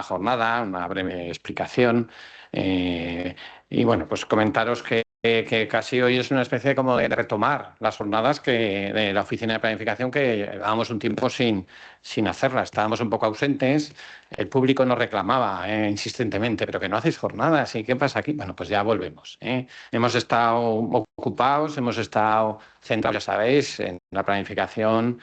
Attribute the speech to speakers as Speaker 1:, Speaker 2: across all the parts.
Speaker 1: jornada, una breve explicación. Y bueno, pues comentaros que casi hoy es una especie como de retomar las jornadas de la oficina de planificación que llevábamos un tiempo sin hacerlas. Estábamos un poco ausentes, el público nos reclamaba insistentemente, pero que no hacéis jornadas, ¿y qué pasa aquí? Bueno, pues ya volvemos. Hemos estado ocupados, hemos estado centrados, ya sabéis, en la planificación.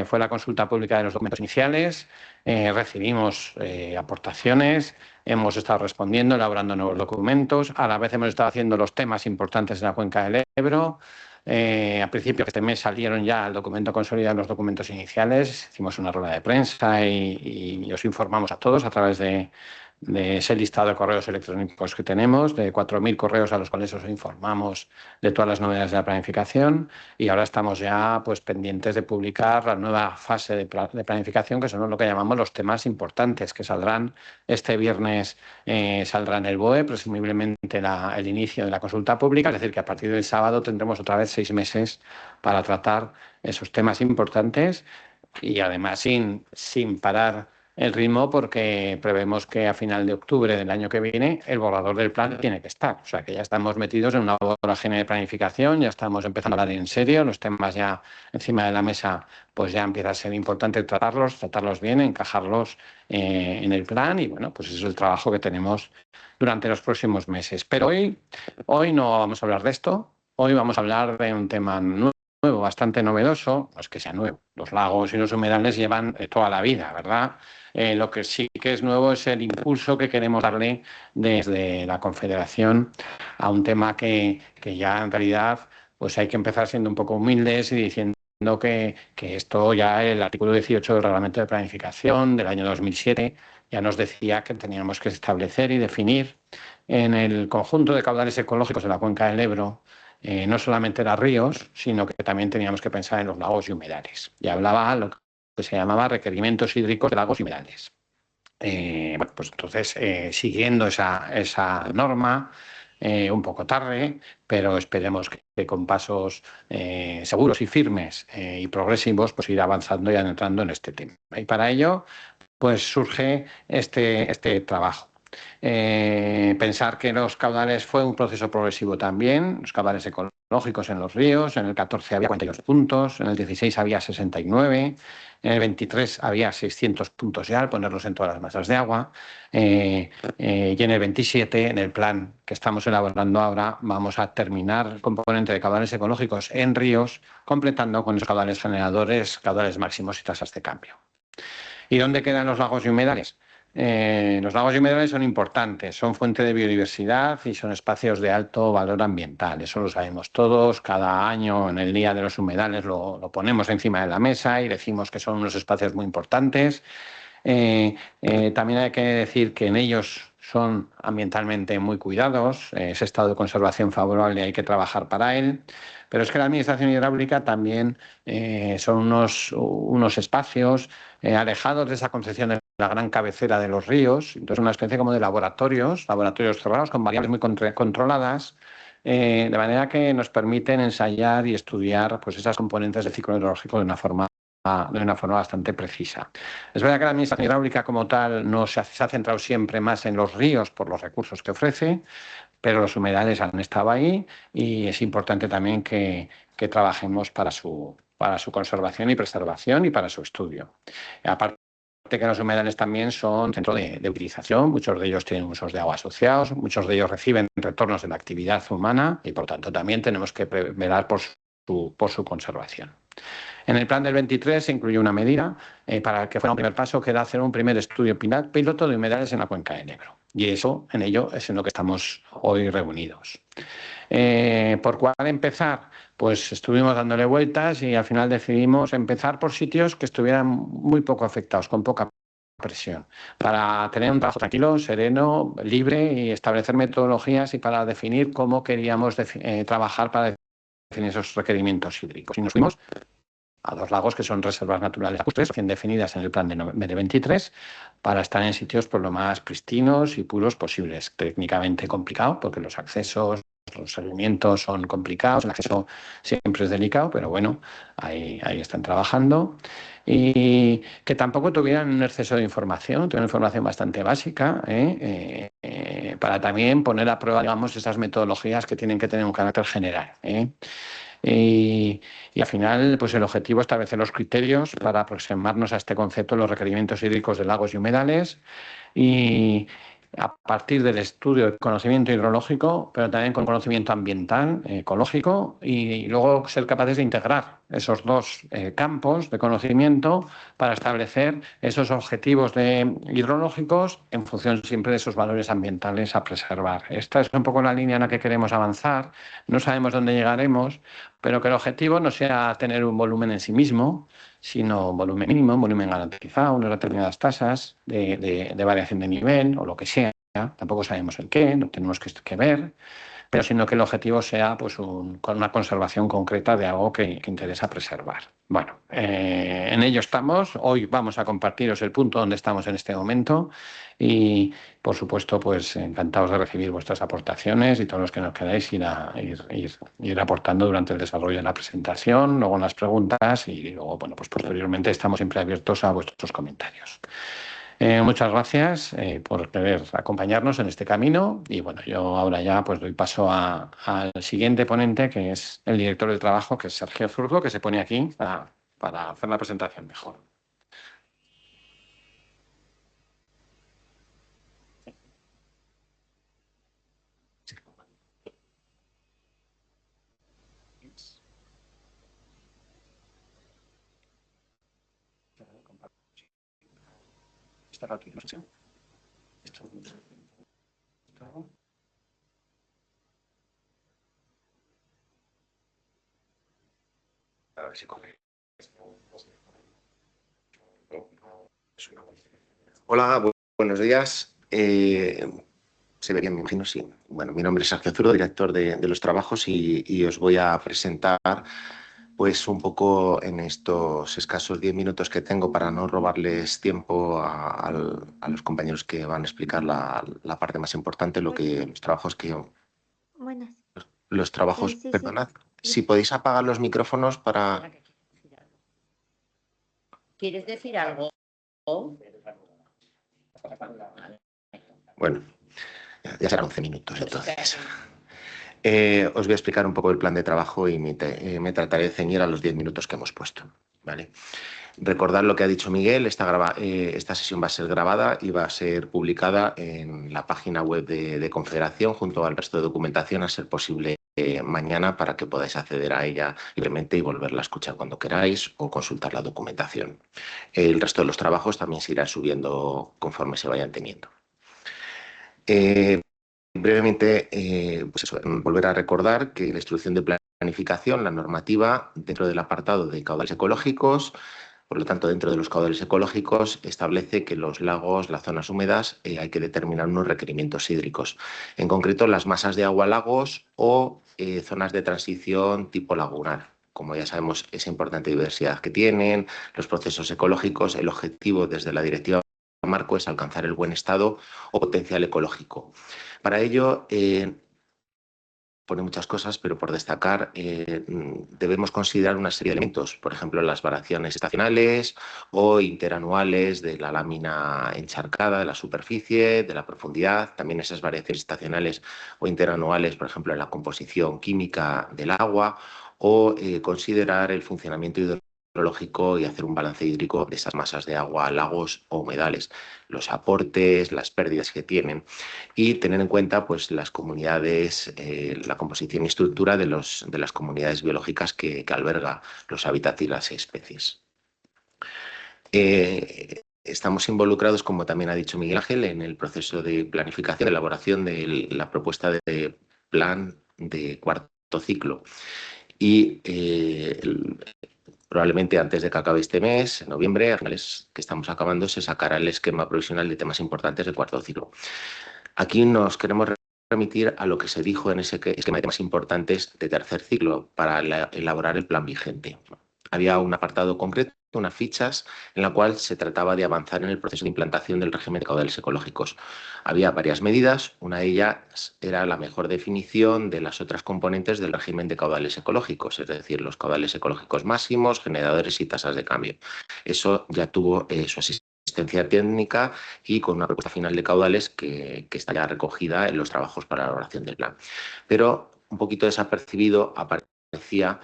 Speaker 1: Fue la consulta pública de los documentos iniciales, recibimos aportaciones, hemos estado respondiendo, elaborando nuevos documentos, a la vez hemos estado haciendo los temas importantes de la cuenca del Ebro. A principios de este mes salieron ya el documento consolidado, los documentos iniciales, hicimos una rueda de prensa y os informamos a todos a través de ese listado de correos electrónicos que tenemos, de 4.000 correos a los cuales os informamos de todas las novedades de la planificación, y ahora estamos ya pues pendientes de publicar la nueva fase de planificación, que son lo que llamamos los temas importantes, que saldrán este viernes. Saldrá en el BOE, presumiblemente el inicio de la consulta pública, es decir, que a partir del sábado tendremos otra vez 6 meses para tratar esos temas importantes, y además sin parar el ritmo, porque prevemos que a final de octubre del año que viene el borrador del plan tiene que estar. O sea que ya estamos metidos en una vorágine de planificación, ya estamos empezando a hablar en serio, los temas ya encima de la mesa, pues ya empieza a ser importante tratarlos bien, encajarlos en el plan, y bueno, pues eso es el trabajo que tenemos durante los próximos meses. Pero hoy no vamos a hablar de esto, hoy vamos a hablar de un tema nuevo, bastante novedoso. No es que sea nuevo, los lagos y los humedales llevan toda la vida, ¿verdad? Lo que sí que es nuevo es el impulso que queremos darle desde la Confederación a un tema que ya en realidad pues hay que empezar siendo un poco humildes y diciendo que esto ya, el artículo 18 del Reglamento de Planificación del año 2007 ya nos decía que teníamos que establecer y definir en el conjunto de caudales ecológicos de la cuenca del Ebro no solamente los ríos, sino que también teníamos que pensar en los lagos y humedales. Y hablaba lo que se llamaba requerimientos hídricos de lagos y humedales. Bueno, pues entonces, siguiendo esa norma, un poco tarde, pero esperemos que con pasos seguros y firmes y progresivos, pues ir avanzando y adentrando en este tema. Y para ello, pues surge este trabajo. Pensar que los caudales fue un proceso progresivo también, los caudales ecológicos en los ríos, en el 14 había 42 puntos, en el 16 había 69, en el 23 había 600 puntos ya al ponerlos en todas las masas de agua, y en el 27, en el plan que estamos elaborando ahora, vamos a terminar el componente de caudales ecológicos en ríos, completando con los caudales generadores, caudales máximos y tasas de cambio. ¿Y dónde quedan los lagos y humedales? Los lagos y humedales son importantes, son fuente de biodiversidad y son espacios de alto valor ambiental. Eso lo sabemos todos. Cada año en el Día de los Humedales lo ponemos encima de la mesa y decimos que son unos espacios muy importantes. También hay que decir que en ellos son ambientalmente muy cuidados, ese estado de conservación favorable hay que trabajar para él, pero es que la administración hidráulica también son unos espacios alejados de esa concepción de la gran cabecera de los ríos, entonces una especie como de laboratorios cerrados con variables muy controladas, de manera que nos permiten ensayar y estudiar pues esas componentes del ciclo hidrológico de una forma bastante precisa. Es verdad que la administración hidráulica como tal no se ha centrado siempre más en los ríos por los recursos que ofrece, pero los humedales han estado ahí y es importante también que trabajemos para su conservación y preservación y para su estudio. Aparte que los humedales también son centro de utilización, muchos de ellos tienen usos de agua asociados, muchos de elellos reciben retornos de la actividad humana y por tanto también tenemos que velar por su conservación. En el plan del 23 se incluyó una medida para que fuera un primer paso, que era hacer un primer estudio piloto de humedales en la cuenca del Ebro. Y en ello es en lo que estamos hoy reunidos. ¿Por cuál empezar? Pues estuvimos dándole vueltas y al final decidimos empezar por sitios que estuvieran muy poco afectados, con poca presión, para tener un trabajo tranquilo, sereno, libre y establecer metodologías y para definir cómo queríamos trabajar para definir esos requerimientos hídricos. Y nos fuimos a 2 lagos que son reservas naturales lacustres, recién definidas en el plan de 23, para estar en sitios por lo más pristinos y puros posibles. Técnicamente complicado, porque los accesos los seguimientos son complicados, el acceso siempre es delicado, pero bueno, ahí están trabajando. Y que tampoco tuvieran un exceso de información, tuvieran información bastante básica, para también poner a prueba, digamos, esas metodologías que tienen que tener un carácter general. Y al final, pues el objetivo es establecer los criterios para aproximarnos a este concepto de los requerimientos hídricos de lagos y humedales, y a partir del estudio del conocimiento hidrológico, pero también con conocimiento ambiental, ecológico, y luego ser capaces de integrar esos dos campos de conocimiento para establecer esos objetivos hidrológicos en función siempre de esos valores ambientales a preservar. Esta es un poco la línea en la que queremos avanzar. No sabemos dónde llegaremos, pero que el objetivo no sea tener un volumen en sí mismo, sino un volumen mínimo, un volumen garantizado, unas determinadas tasas de variación de nivel o lo que sea. Tampoco sabemos el qué, no tenemos que ver, pero sino que el objetivo sea pues con una conservación concreta de algo que interesa preservar. Bueno, en ello estamos. Hoy vamos a compartiros el punto donde estamos en este momento y, por supuesto, pues encantados de recibir vuestras aportaciones y todos los que nos queráis ir aportando durante el desarrollo de la presentación, luego en las preguntas y luego, bueno, pues posteriormente estamos siempre abiertos a vuestros comentarios. Muchas gracias por querer acompañarnos en este camino y bueno, yo ahora ya pues doy paso al siguiente ponente, que es el director del trabajo, que es Sergio Zurdo, que se pone aquí para hacer la presentación mejor. A ver si coge.
Speaker 2: Hola, buenos días. Se ve bien, me imagino, sí. Bueno, mi nombre es Sergio Zurdo, director de los trabajos, y os voy a presentar pues un poco en estos escasos 10 minutos que tengo para no robarles tiempo a los compañeros que van a explicar la parte más importante, los trabajos
Speaker 3: Buenas.
Speaker 2: los trabajos,
Speaker 3: Sí.
Speaker 2: perdonad, si podéis apagar los micrófonos para...
Speaker 3: ¿Quieres decir algo?
Speaker 2: Bueno, ya serán 11 minutos entonces. Os voy a explicar un poco el plan de trabajo y me trataré de ceñir a los 10 minutos que hemos puesto, ¿vale? Recordad lo que ha dicho Miguel, esta sesión va a ser grabada y va a ser publicada en la página web de Confederación junto al resto de documentación, a ser posible mañana, para que podáis acceder a ella libremente y volverla a escuchar cuando queráis o consultar la documentación. El resto de los trabajos también se irán subiendo conforme se vayan teniendo. Brevemente, pues eso, volver a recordar que la instrucción de planificación, la normativa, dentro del apartado de caudales ecológicos, por lo tanto, dentro de los caudales ecológicos, establece que los lagos, las zonas húmedas, hay que determinar unos requerimientos hídricos. En concreto, las masas de agua lagos o zonas de transición tipo lagunar. Como ya sabemos, esa importante diversidad que tienen, los procesos ecológicos, el objetivo desde la Directiva Marco es alcanzar el buen estado o potencial ecológico. Para ello, pone muchas cosas, pero por destacar, debemos considerar una serie de elementos, por ejemplo, las variaciones estacionales o interanuales de la lámina encharcada, de la superficie, de la profundidad, también esas variaciones estacionales o interanuales, por ejemplo, en la composición química del agua, o considerar el funcionamiento hidrológico y hacer un balance hídrico de esas masas de agua, lagos o humedales, los aportes, las pérdidas que tienen, y tener en cuenta pues, las comunidades, la composición y estructura de las comunidades biológicas que alberga los hábitats y las especies. Estamos involucrados, como también ha dicho Miguel Ángel, en el proceso de planificación, de elaboración de la propuesta de plan de cuarto ciclo. Y probablemente antes de que acabe este mes, en noviembre, a finales que estamos acabando, se sacará el esquema provisional de temas importantes del cuarto ciclo. Aquí nos queremos remitir a lo que se dijo en ese esquema de temas importantes de tercer ciclo para elaborar el plan vigente. Había un apartado concreto unas fichas en la cual se trataba de avanzar en el proceso de implantación del régimen de caudales ecológicos. Había varias medidas, una de ellas era la mejor definición de las otras componentes del régimen de caudales ecológicos, es decir, los caudales ecológicos máximos, generadores y tasas de cambio. Eso ya tuvo su asistencia técnica y con una propuesta final de caudales que está ya recogida en los trabajos para la elaboración del plan. Pero un poquito desapercibido aparecía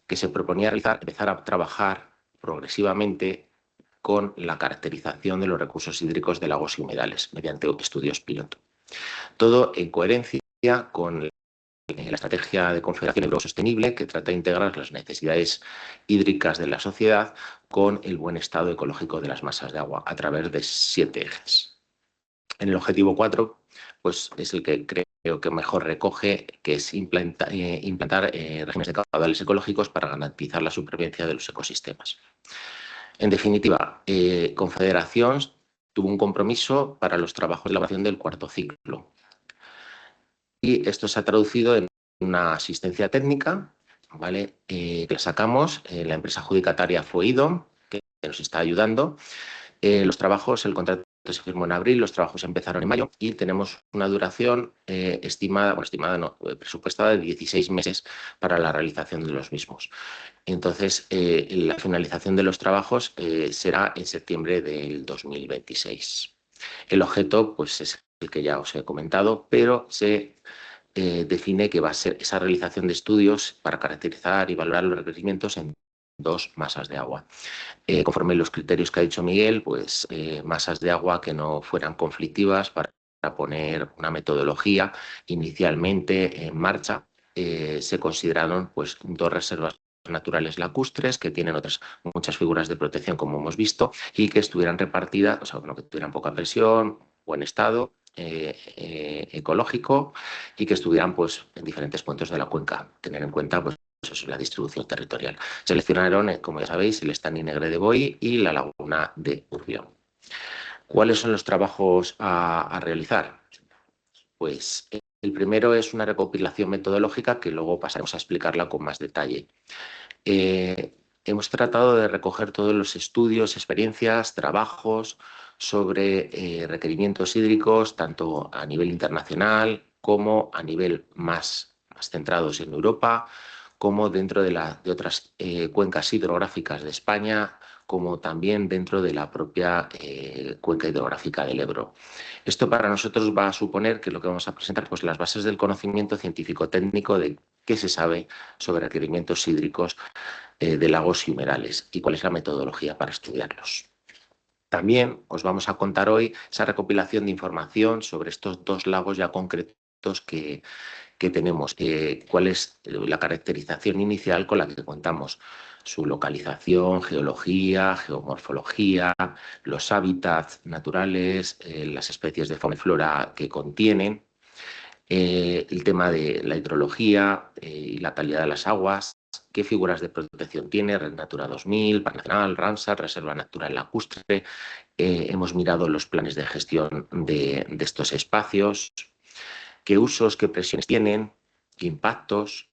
Speaker 2: que se proponía empezar a trabajar progresivamente con la caracterización de los recursos hídricos de lagos y humedales mediante estudios piloto. Todo en coherencia con la estrategia de Confederación Europea Sostenible, que trata de integrar las necesidades hídricas de la sociedad con el buen estado ecológico de las masas de agua a través de 7 ejes. En el objetivo 4, pues es el que creo que mejor recoge, que es implantar regímenes de caudales ecológicos para garantizar la supervivencia de los ecosistemas. En definitiva, Confederación tuvo un compromiso para los trabajos de elaboración del cuarto ciclo. Y esto se ha traducido en una asistencia técnica, ¿vale? Que la sacamos, la empresa adjudicataria fue IDOM, que nos está ayudando. Los trabajos, el contrato se firmó en abril, los trabajos empezaron en mayo y tenemos una duración presupuestada de 16 meses para la realización de los mismos. Entonces, la finalización de los trabajos será en septiembre del 2026. El objeto, pues, es el que ya os he comentado, pero se define que va a ser esa realización de estudios para caracterizar y valorar los requerimientos en 2 masas de agua. Conforme los criterios que ha dicho Miguel, pues masas de agua que no fueran conflictivas para poner una metodología inicialmente en marcha. Se consideraron pues 2 reservas naturales lacustres que tienen otras muchas figuras de protección, como hemos visto, y que estuvieran repartidas, o sea, bueno, que tuvieran poca presión, buen estado ecológico y que estuvieran pues en diferentes puntos de la cuenca. Tener en cuenta pues eso, la distribución territorial. Seleccionaron, como ya sabéis, el Estany Negre de Boí y la laguna de Urbión. ¿Cuáles son los trabajos a realizar? Pues el primero es una recopilación metodológica que luego pasaremos a explicarla con más detalle. Hemos tratado de recoger todos los estudios, experiencias, trabajos sobre requerimientos hídricos, tanto a nivel internacional como a nivel más centrados en Europa, como dentro de otras cuencas hidrográficas de España, como también dentro de la propia cuenca hidrográfica del Ebro. Esto para nosotros va a suponer que lo que vamos a presentar, pues las bases del conocimiento científico-técnico de qué se sabe sobre requerimientos hídricos de lagos y humedales y cuál es la metodología para estudiarlos. También os vamos a contar hoy esa recopilación de información sobre estos 2 lagos ya concretos que tenemos, cuál es la caracterización inicial con la que contamos, su localización, geología, geomorfología, los hábitats naturales, las especies de fauna y flora que contienen, el tema de la hidrología y la calidad de las aguas, qué figuras de protección tiene, Red Natura 2000, Parque Nacional, Ramsar, Reserva Natural Lacustre. Hemos mirado los planes de gestión de estos espacios, qué usos, qué presiones tienen, qué impactos,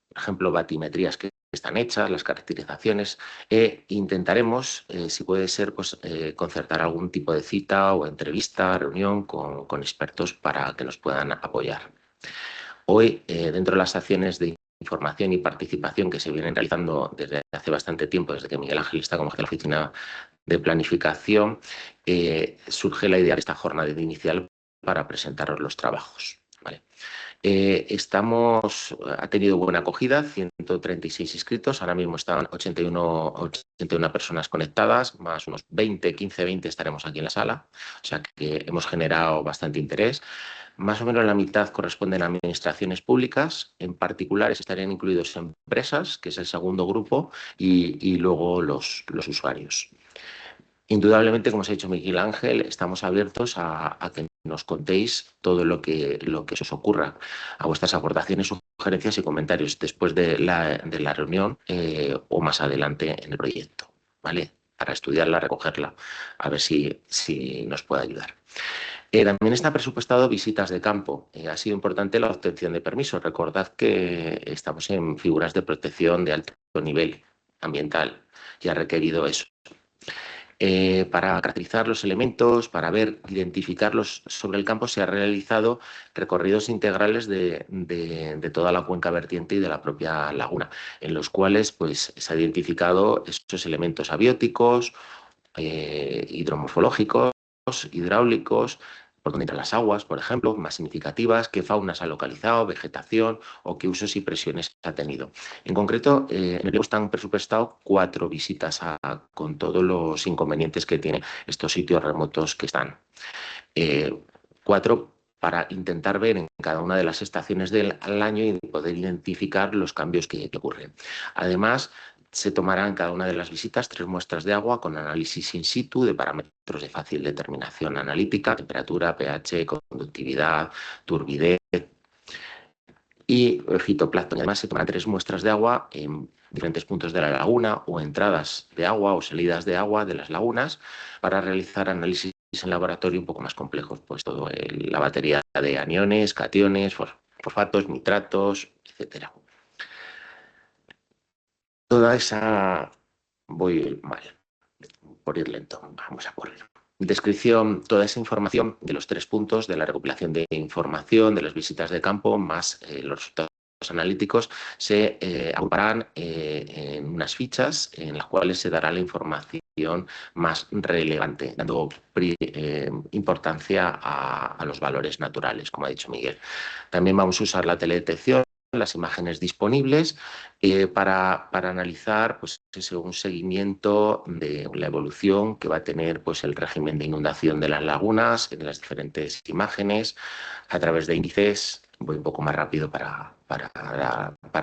Speaker 2: por ejemplo, batimetrías que están hechas, las caracterizaciones. Intentaremos, si puede ser, pues, concertar algún tipo de cita o entrevista, reunión con expertos para que nos puedan apoyar. Hoy, dentro de las acciones de información y participación que se vienen realizando desde hace bastante tiempo, desde que Miguel Ángel está como jefe de la oficina de planificación, surge la idea de esta jornada inicial para presentaros los trabajos. ¿Vale? Ha tenido buena acogida, 136 inscritos, ahora mismo están 81 personas conectadas, más unos 15, 20 estaremos aquí en la sala, o sea que hemos generado bastante interés. Más o menos la mitad corresponden a administraciones públicas, en particular estarían incluidos empresas, que es el segundo grupo, y luego los usuarios. Indudablemente, como os ha dicho Miguel Ángel, estamos abiertos a que nos contéis todo lo que se os ocurra, a vuestras aportaciones, sugerencias y comentarios después de la reunión o más adelante en el proyecto, ¿vale? Para estudiarla, recogerla, a ver si nos puede ayudar. También está presupuestado visitas de campo. Ha sido importante la obtención de permisos. Recordad que estamos en figuras de protección de alto nivel ambiental y ha requerido eso. Para caracterizar los elementos, para identificarlos sobre el campo, se han realizado recorridos integrales de toda la cuenca vertiente y de la propia laguna, en los cuales pues, se han identificado esos elementos abióticos, hidromorfológicos, hidráulicos, por dónde entran las aguas, por ejemplo, más significativas, qué faunas ha localizado, vegetación o qué usos y presiones ha tenido. En concreto, en el pliego están presupuestados 4 visitas con todos los inconvenientes que tienen estos sitios remotos que están. 4 para intentar ver en cada una de las estaciones del año y poder identificar los cambios que ocurren. Además, se tomarán en cada una de las visitas 3 muestras de agua con análisis in situ de parámetros de fácil determinación analítica, temperatura, pH, conductividad, turbidez y fitoplancton. Además, se tomarán 3 muestras de agua en diferentes puntos de la laguna o entradas de agua o salidas de agua de las lagunas para realizar análisis en laboratorio un poco más complejos, pues todo la batería de aniones, cationes, fosfatos, nitratos, etcétera. Toda esa... Voy mal, por ir lento, vamos a correr. Descripción, toda esa información de los 3 puntos de la recopilación de información, de las visitas de campo, más los resultados analíticos, se agruparán en unas fichas en las cuales se dará la información más relevante, dando importancia a los valores naturales, como ha dicho Miguel. También vamos a usar la teledetección, las imágenes disponibles para analizar pues, un seguimiento de la evolución que va a tener pues, el régimen de inundación de las lagunas en las diferentes imágenes a través de índices. Voy un poco más rápido para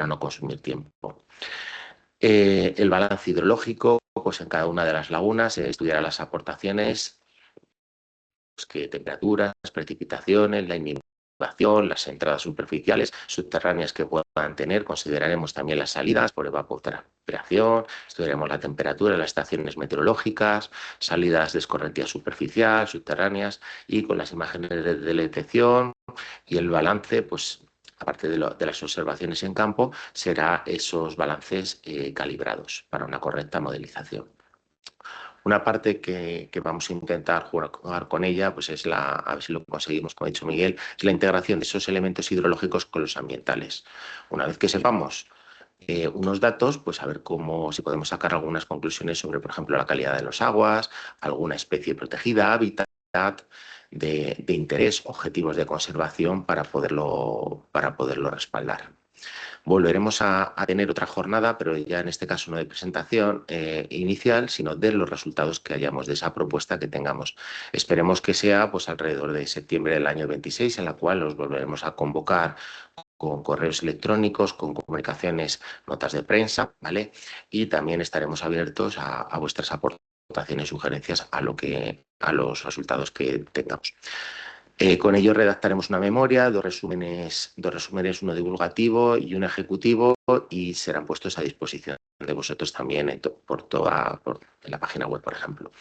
Speaker 2: no consumir tiempo. El balance hidrológico, pues en cada una de las lagunas se estudiará las aportaciones, pues, que temperaturas, precipitaciones, la inundación, las entradas superficiales, subterráneas que puedan tener. Consideraremos también las salidas por evapotranspiración, estudiaremos la temperatura, las estaciones meteorológicas, salidas de escorrentía superficial, subterráneas, y con las imágenes de detección y el balance, pues aparte de las observaciones en campo, será esos balances calibrados para una correcta modelización. Una parte que vamos a intentar jugar con ella, pues es a ver si lo conseguimos, como ha dicho Miguel, es la integración de esos elementos hidrológicos con los ambientales. Una vez que sepamos unos datos, pues a ver si podemos sacar algunas conclusiones sobre, por ejemplo, la calidad de las aguas, alguna especie protegida, hábitat de interés, objetivos de conservación para poderlo respaldar. Volveremos a tener otra jornada, pero ya en este caso no de presentación inicial, sino de los resultados que hayamos de esa propuesta que tengamos. Esperemos que sea pues, alrededor de septiembre del año 26, en la cual los volveremos a convocar con correos electrónicos, con comunicaciones, notas de prensa, ¿vale? Y también estaremos abiertos a vuestras aportaciones, sugerencias a los resultados que tengamos. Con ello redactaremos una memoria, dos resúmenes, uno divulgativo y uno ejecutivo, y serán puestos a disposición de vosotros también en la página web, por ejemplo.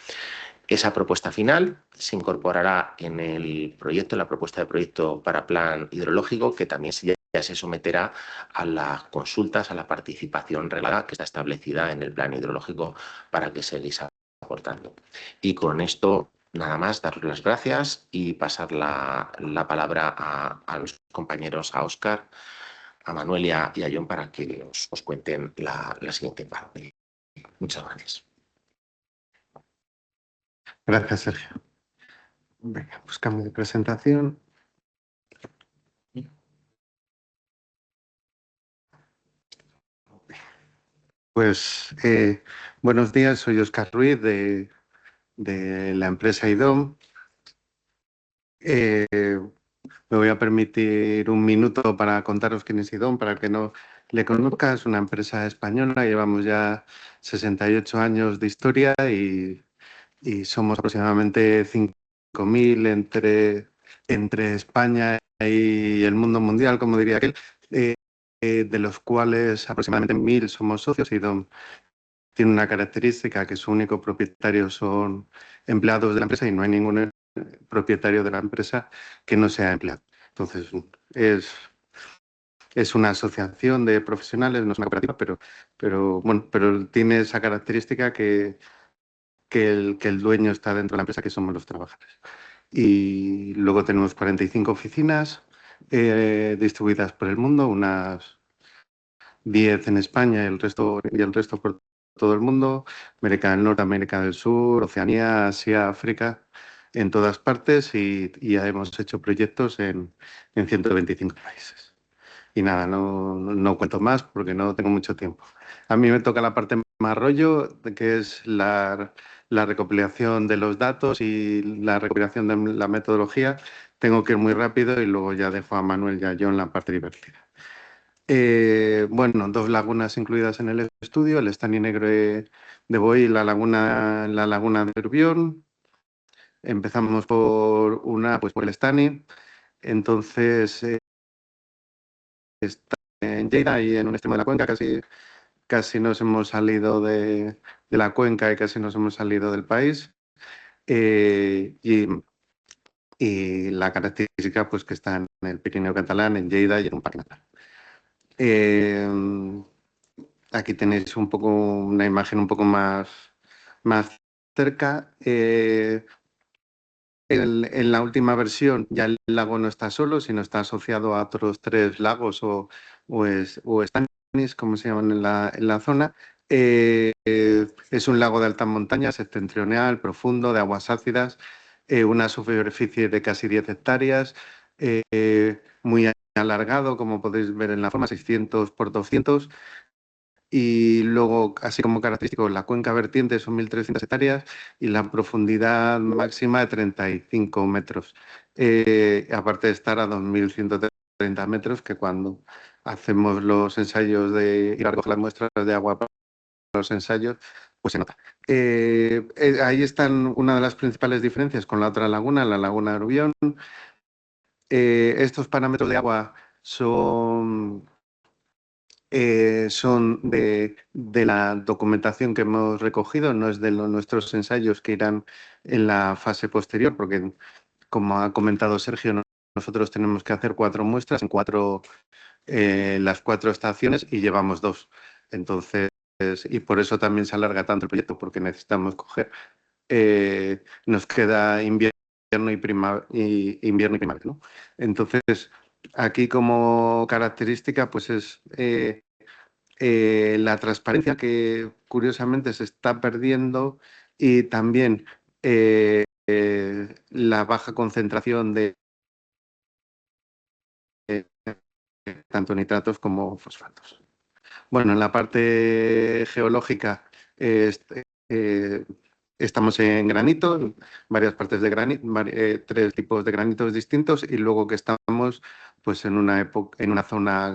Speaker 2: Esa propuesta final se incorporará en el proyecto, en la propuesta de proyecto para plan hidrológico, que también ya se someterá a las consultas, a la participación reglada que está establecida en el plan hidrológico para que seguís aportando. Y con esto, nada más, daros las gracias y pasar la palabra a los compañeros, a Óscar, a Manuel y a John, para que os cuenten la siguiente parte. Muchas gracias.
Speaker 4: Gracias, Sergio. Venga, pues cambio de presentación. Pues buenos días, soy Óscar Ruiz de la empresa IDOM. Me voy a permitir un minuto para contaros quién es IDOM, para el que no le conozca. Es una empresa española, llevamos ya 68 años de historia y somos aproximadamente 5.000 entre España y el mundo mundial, como diría aquel, de los cuales aproximadamente 1.000 somos socios. IDOM tiene una característica, que su único propietario son empleados de la empresa y no hay ningún propietario de la empresa que no sea empleado. Entonces, es es una asociación de profesionales, no es una cooperativa, pero tiene esa característica que el dueño está dentro de la empresa, que somos los trabajadores. Y luego tenemos 45 oficinas distribuidas por el mundo, unas 10 en España y el resto por todo el mundo, América del Norte, América del Sur, Oceanía, Asia, África, en todas partes, y ya hemos hecho proyectos en 125 países. Y nada, no cuento más porque no tengo mucho tiempo. A mí me toca la parte más rollo, que es la recopilación de los datos y la recopilación de la metodología. Tengo que ir muy rápido y luego ya dejo a Manuel y a John la parte divertida. Bueno, 2 lagunas incluidas en el estudio, el Estany Negre de Boí y la laguna de Urbión. Empezamos pues por el Estany. Entonces, está en Lleida y en un extremo de la cuenca, casi nos hemos salido de la cuenca y casi nos hemos salido del país. Y la característica, pues, que está en el Pirineo catalán, en Lleida y en un parque natural. Aquí tenéis un poco una imagen un poco más cerca. En la última versión ya el lago no está solo, sino está asociado a otros 3 lagos o estanis, como se llaman en la zona. Es un lago de alta montaña, septentrional, profundo, de aguas ácidas, una superficie de casi 10 hectáreas, muy alargado, como podéis ver en la forma, 600 por 200. Y luego, así como característico, la cuenca vertiente son 1.300 hectáreas y la profundidad máxima de 35 metros. Aparte de estar a 2.130 metros, que cuando hacemos los ensayos de ir a recoger las muestras de agua para los ensayos, pues se nota. Ahí están una de las principales diferencias con la otra laguna, la laguna de Rubión. Estos parámetros de agua son de la documentación que hemos recogido, no es de nuestros ensayos que irán en la fase posterior, porque, como ha comentado Sergio, nosotros tenemos que hacer 4 muestras en las 4 estaciones y llevamos 2. Entonces, y por eso también se alarga tanto el proyecto, porque necesitamos coger. Nos queda invierno y primavera, ¿no? Entonces, aquí como característica, pues es la transparencia, que curiosamente se está perdiendo, y también la baja concentración de tanto nitratos como fosfatos. Bueno, en la parte geológica eh, estamos en granito, varias partes de granito, 3 tipos de granitos distintos, y luego que estamos pues en una zona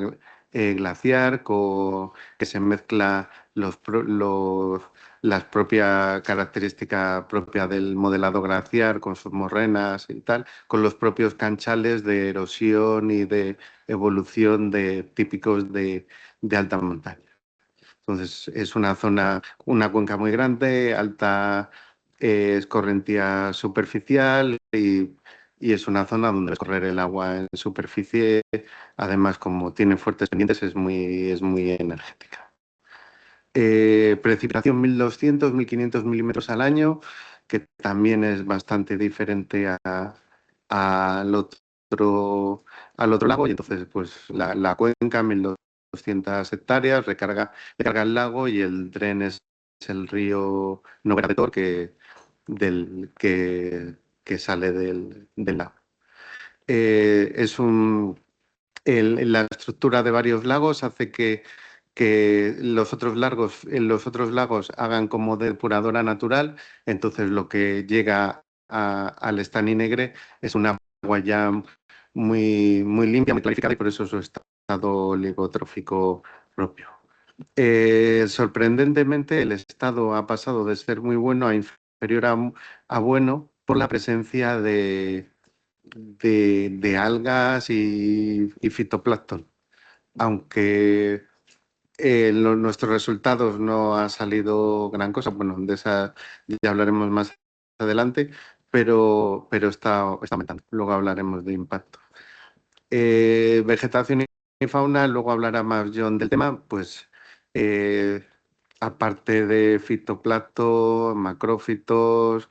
Speaker 4: glaciar que se mezcla las propias características propias del modelado glaciar con sus morrenas y tal, con los propios canchales de erosión y de evolución típicos de alta montaña. Entonces, es una zona, una cuenca muy grande, alta escorrentía superficial, y es una zona donde escorrer el agua en superficie. Además, como tiene fuertes pendientes, es muy energética. Precipitación 1.200, 1.500 milímetros al año, que también es bastante diferente al otro lago. Y entonces, pues la cuenca, 1.200 hectáreas, recarga el lago, y el dren es el río Noguera de Tor, que sale del lago. La estructura de varios lagos hace que los otros lagos hagan como depuradora natural. Entonces, lo que llega al Estany Negre es una agua ya muy limpia, muy clarificada, y por eso su estado oligotrófico propio. Sorprendentemente, el estado ha pasado de ser muy bueno a inferior a bueno, por la presencia de algas y fitoplancton. Aunque nuestros resultados no ha salido gran cosa, bueno, de esa ya hablaremos más adelante, pero está aumentando. Luego hablaremos de impacto. Vegetación y fauna, luego hablará más John del tema, pues aparte de fitoplancton, macrófitos,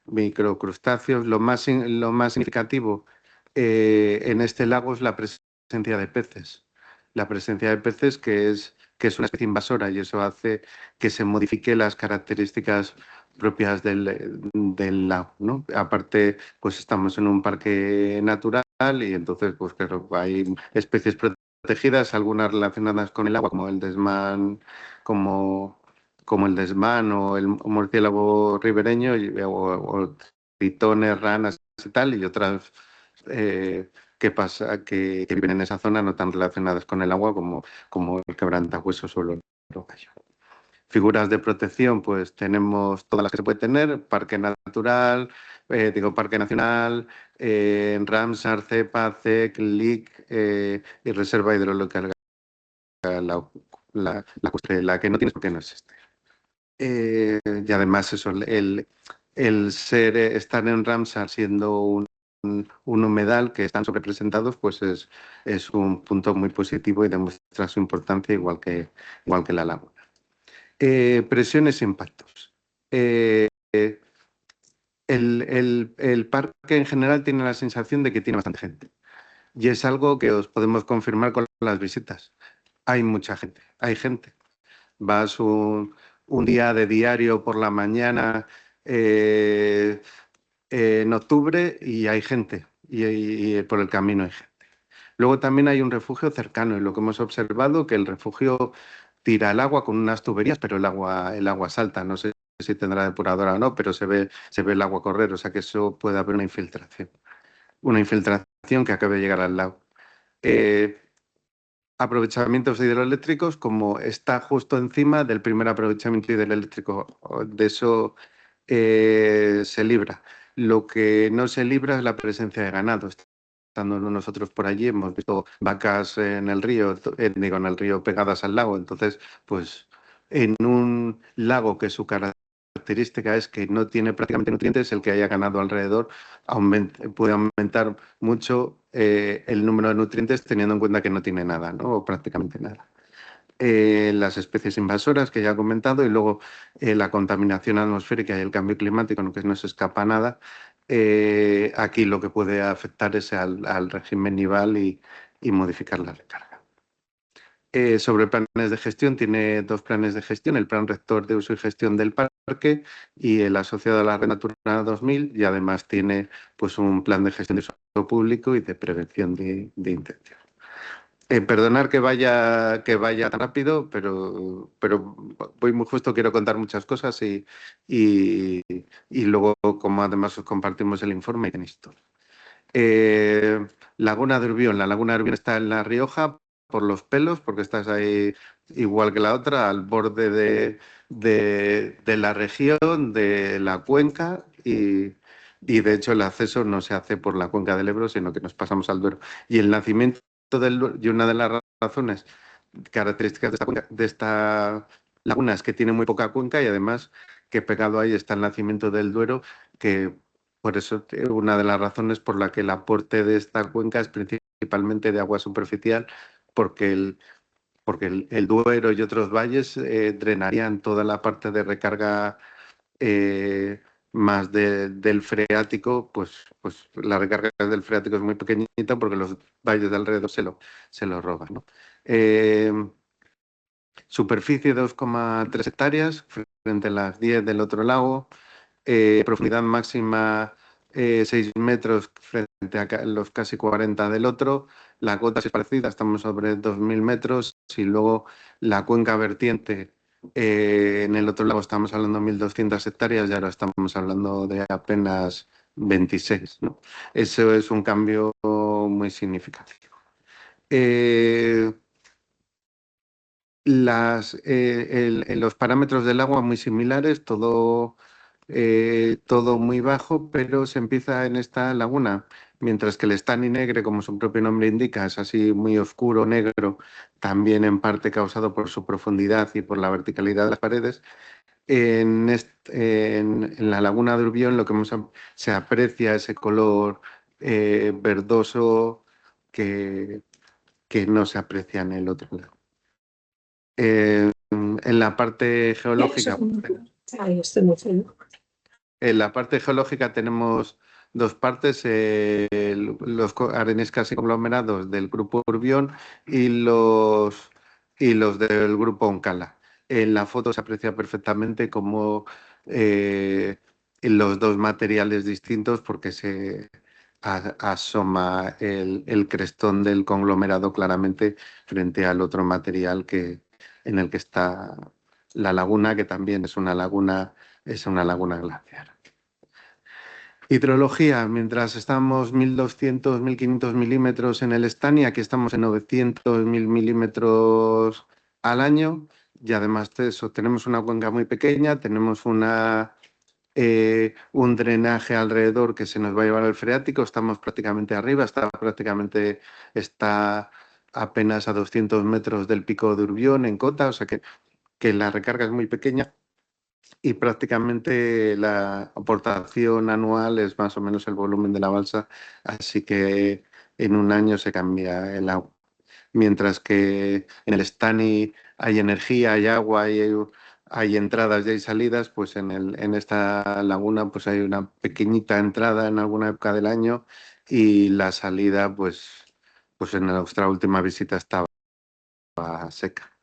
Speaker 4: microcrustáceos, lo más significativo en este lago es la presencia de peces. La presencia de peces que es una especie invasora y eso hace que se modifiquen las características propias del lago, ¿no? Aparte, pues estamos en un parque natural y entonces, pues claro, hay especies protegidas, algunas relacionadas con el agua, como el desmán o el murciélago ribereño o tritones, ranas y tal, y otras que viven en esa zona no tan relacionadas con el agua como el quebrantahuesos o el rocayo. Figuras de protección, pues tenemos todas las que se puede tener, parque natural, parque nacional, Ramsar, CEPA, CEC, LIC y reserva hidrológica, la que no tienes porque no existe. Y además eso, estar en Ramsar siendo un humedal que están sobrepresentados, pues es un punto muy positivo y demuestra su importancia igual que la laguna. Presiones e impactos. El parque en general tiene la sensación de que tiene bastante gente y es algo que os podemos confirmar con las visitas. Hay mucha gente, hay gente. Vas un día de diario por la mañana en octubre y hay gente, y por el camino hay gente. Luego también hay un refugio cercano y lo que hemos observado que el refugio tira el agua con unas tuberías, pero el agua salta. No sé si tendrá depuradora o no, pero se ve el agua correr, o sea que eso puede haber una infiltración. Una infiltración que acabe de llegar al lago. Aprovechamientos hidroeléctricos, como está justo encima del primer aprovechamiento hidroeléctrico. De eso se libra. Lo que no se libra es la presencia de ganado. Estando nosotros por allí, hemos visto vacas en el río, en el río pegadas al lago. Entonces, pues en un lago que su característica es que no tiene prácticamente nutrientes, el que haya ganado alrededor puede aumentar mucho el número de nutrientes teniendo en cuenta que no tiene nada, ¿no? O prácticamente nada. Las especies invasoras que ya he comentado y luego la contaminación atmosférica y el cambio climático, en que no se escapa nada. Aquí lo que puede afectar es al régimen nival y modificar la recarga. Sobre planes de gestión, tiene 2 planes de gestión, el plan rector de uso y gestión del parque y el asociado a la Red Natura 2000 y además tiene pues, un plan de gestión de uso público y de prevención de incendios. Perdonar que vaya tan rápido, pero voy muy justo, quiero contar muchas cosas y luego, como además os compartimos el informe, tenéis todo. Laguna de Urbión. La Laguna de Urbión está en La Rioja por los pelos, porque estás ahí igual que la otra, al borde de la región, de la cuenca y de hecho el acceso no se hace por la cuenca del Ebro, sino que nos pasamos al Duero. Y el nacimiento del Duero, y una de las razones características de esta laguna es que tiene muy poca cuenca y además que pegado ahí está el nacimiento del Duero, que por eso una de las razones por la que el aporte de esta cuenca es principalmente de agua superficial, porque el Duero y otros valles drenarían toda la parte de recarga más del freático, pues la recarga del freático es muy pequeñita porque los valles de alrededor se lo roban, ¿no? Superficie 2,3 hectáreas frente a las 10 del otro lago. Profundidad máxima 6 metros frente a los casi 40 del otro. La cota es parecida, estamos sobre 2.000 metros y luego la cuenca vertiente en el otro lado estamos hablando de 1.200 hectáreas y ahora estamos hablando de apenas 26, ¿no? Eso es un cambio muy significativo. Los parámetros del agua muy similares, todo muy bajo, pero se empieza en esta laguna, mientras que el Estany Negre, como su propio nombre indica, es así muy oscuro, negro, también en parte causado por su profundidad y por la verticalidad de las paredes. En la laguna de Urbión lo que se aprecia ese color verdoso que que no se aprecia en el otro lado. En la parte geológica, tenemos dos partes, los areniscas y conglomerados del grupo Urbión y los del grupo Oncala. En la foto se aprecia perfectamente cómo los dos materiales distintos, porque se asoma el crestón del conglomerado claramente frente al otro material en el que está la laguna, que también es una laguna glaciar. Hidrología, mientras estamos 1.200, 1.500 milímetros en el Estani, aquí estamos en 900, 1.000 milímetros al año, y además de eso tenemos una cuenca muy pequeña, tenemos un drenaje alrededor que se nos va a llevar al freático, estamos prácticamente arriba, está apenas a 200 metros del pico de Urbión en cota, o sea que la recarga es muy pequeña y prácticamente la aportación anual es más o menos el volumen de la balsa, así que en un año se cambia el agua. Mientras que en el Estani hay energía, hay agua, hay entradas y hay salidas, pues en esta laguna pues hay una pequeñita entrada en alguna época del año y la salida pues en nuestra última visita estaba seca.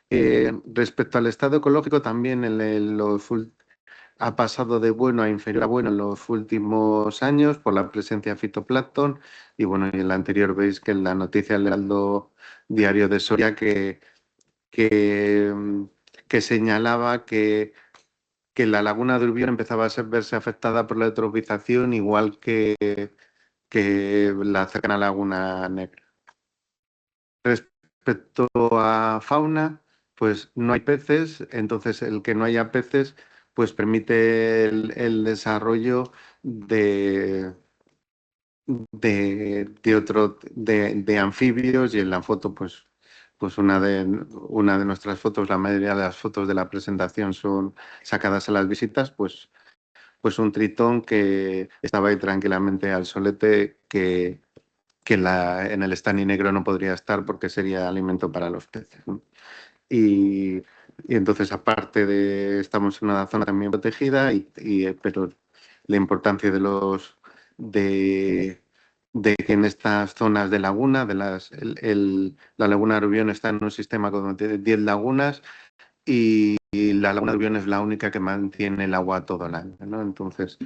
Speaker 4: Respecto al estado ecológico, también ha pasado de bueno a inferior a bueno en los últimos años por la presencia de fitoplancton. Y bueno, y en la anterior veis que en la noticia del Heraldo Diario de Soria que, que señalaba que la laguna de Urbión empezaba a verse afectada por la eutrofización, igual que la cercana Laguna Negra. Respecto a fauna, pues no hay peces, entonces el que no haya peces pues permite el desarrollo de anfibios, y en la foto pues una de nuestras fotos, la mayoría de las fotos de la presentación son sacadas a las visitas, pues un tritón que estaba ahí tranquilamente al solete, que en el Estani negro no podría estar porque sería alimento para los peces, ¿no? Y entonces, aparte estamos en una zona también protegida, pero la importancia de que en estas zonas de laguna, la laguna de Urbión está en un sistema con 10 lagunas, y la laguna de Urbión es la única que mantiene el agua todo el año, ¿no? Entonces,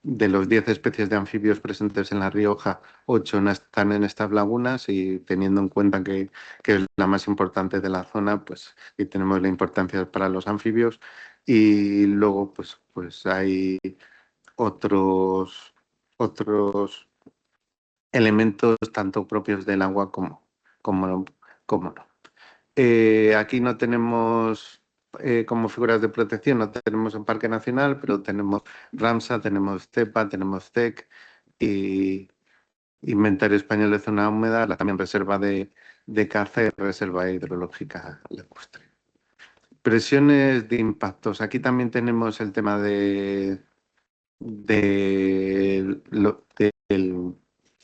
Speaker 4: de los 10 especies de anfibios presentes en La Rioja, 8 no están en estas lagunas, y teniendo en cuenta que es la más importante de la zona, pues y tenemos la importancia para los anfibios. Y luego pues hay otros elementos tanto propios del agua como no. Aquí no tenemos como figuras de protección, no tenemos un parque nacional, pero tenemos Ramsar, tenemos CEPA, tenemos CEC y Inventario Español de Zona Húmeda, también reserva de caza y reserva hidrológica lacustre. Presiones de impactos. Aquí también tenemos el tema de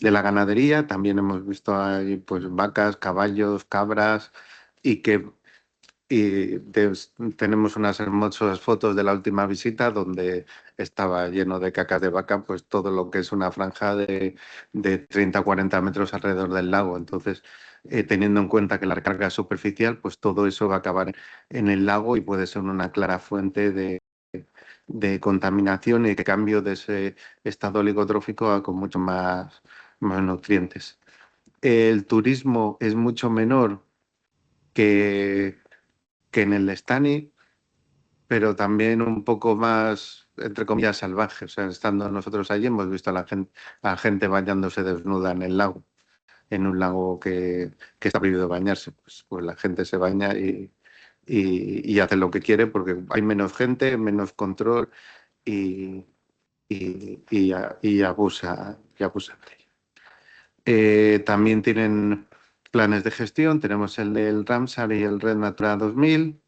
Speaker 4: la ganadería. También hemos visto ahí pues vacas, caballos, cabras, y tenemos unas hermosas fotos de la última visita donde estaba lleno de cacas de vaca, pues todo lo que es una franja de 30 o 40 metros alrededor del lago. Entonces, teniendo en cuenta que la recarga es superficial, pues todo eso va a acabar en el lago y puede ser una clara fuente de contaminación y de cambio de ese estado oligotrófico con mucho más nutrientes. El turismo es mucho menor que en el Estani, pero también un poco más, entre comillas, salvaje. O sea, estando nosotros allí hemos visto a gente bañándose desnuda en el lago, en un lago que está prohibido bañarse. Pues la gente se baña y hace lo que quiere porque hay menos gente, menos control, y, y abusa de ello. También tienen planes de gestión, tenemos el del Ramsar y el Red Natura 2000.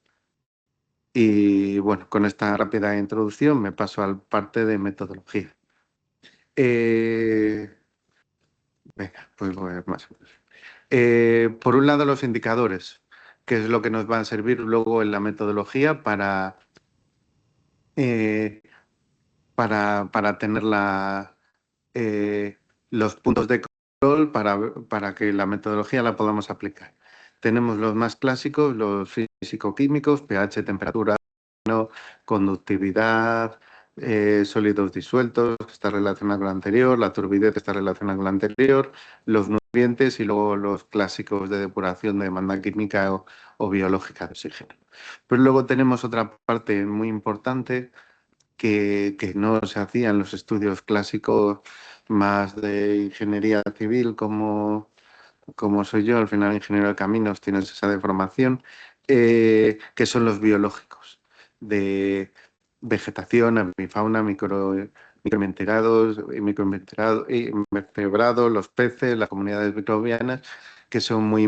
Speaker 4: Y bueno, con esta rápida introducción me paso al parte de metodología. Venga, pues más o menos. Por un lado, los indicadores, que es lo que nos va a servir luego en la metodología eh, para tener los puntos de control para que la metodología la podamos aplicar. Tenemos los más clásicos, los físico-químicos, pH, temperatura, conductividad, sólidos disueltos, que está relacionado con lo anterior, la turbidez que está relacionada con lo anterior, los nutrientes y luego los clásicos de depuración de demanda química o biológica de oxígeno. Pero luego tenemos otra parte muy importante que no se hacía en los estudios clásicos más de ingeniería civil como soy yo, al final ingeniero de caminos, tienes esa deformación, que son los biológicos, de vegetación, avifauna, microinvertebrados, los peces, las comunidades microbianas, que son muy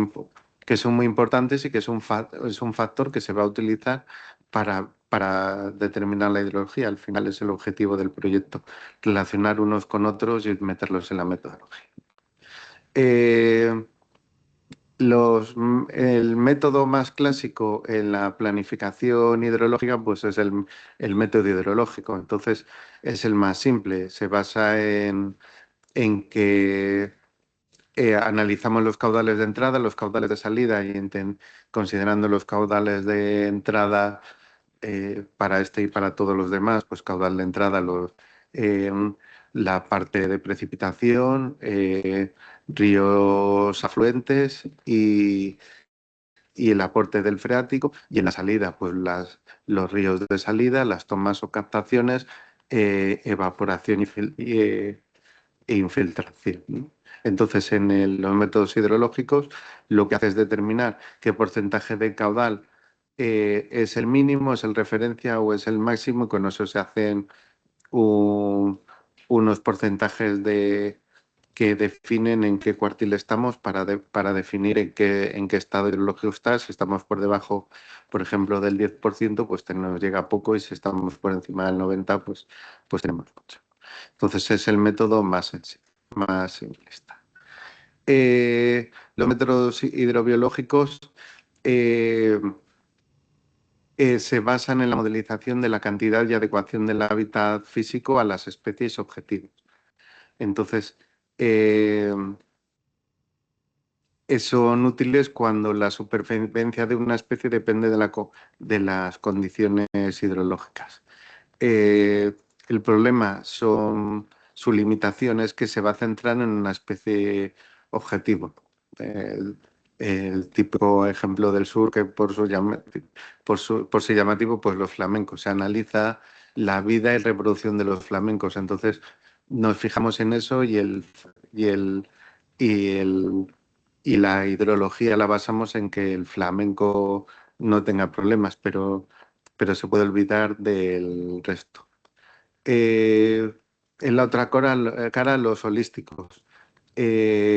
Speaker 4: importantes y que es un factor que se va a utilizar para determinar la hidrología. Al final es el objetivo del proyecto, relacionar unos con otros y meterlos en la metodología. El método más clásico en la planificación hidrológica pues es el método hidrológico. Entonces es el más simple. Se basa en que analizamos los caudales de entrada, los caudales de salida y considerando los caudales de entrada para este y para todos los demás, pues caudal de entrada, eh, la parte de precipitación, ríos afluentes y el aporte del freático, y en la salida, pues los ríos de salida, las tomas o captaciones, evaporación e infiltración, ¿no? Entonces, en los métodos hidrológicos, lo que hace es determinar qué porcentaje de caudal es el mínimo, es el referencia o es el máximo, y con eso se hacen unos porcentajes que definen en qué cuartil estamos para definir en qué estado hidrológico está. Si estamos por debajo, por ejemplo, del 10%, pues nos llega poco, y si estamos por encima del 90%, pues tenemos mucho. Entonces es el método más simplista. Los métodos hidrobiológicos se basan en la modelización de la cantidad y adecuación del hábitat físico a las especies objetivos. Entonces, son útiles cuando la supervivencia de una especie depende de las condiciones hidrológicas. El problema su limitación es que se va a centrar en una especie objetivo. El típico ejemplo del sur, que por ser llamativo, pues los flamencos. Se analiza la vida y reproducción de los flamencos. Entonces nos fijamos en eso y la hidrología la basamos en que el flamenco no tenga problemas, pero se puede olvidar del resto. En la otra cara, los holísticos.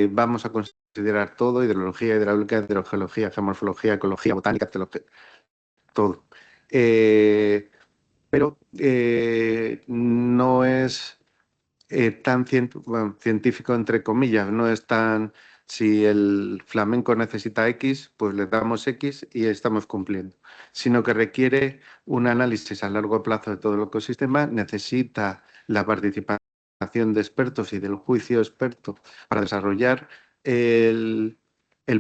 Speaker 4: Vamos a considerar todo: hidrología, hidráulica, hidrogeología, geomorfología, ecología, botánica, todo. Pero no es tan científico, entre comillas, no es tan... Si el flamenco necesita X, pues le damos X y estamos cumpliendo, sino que requiere un análisis a largo plazo de todo el ecosistema, necesita la participación de expertos y del juicio experto para desarrollar el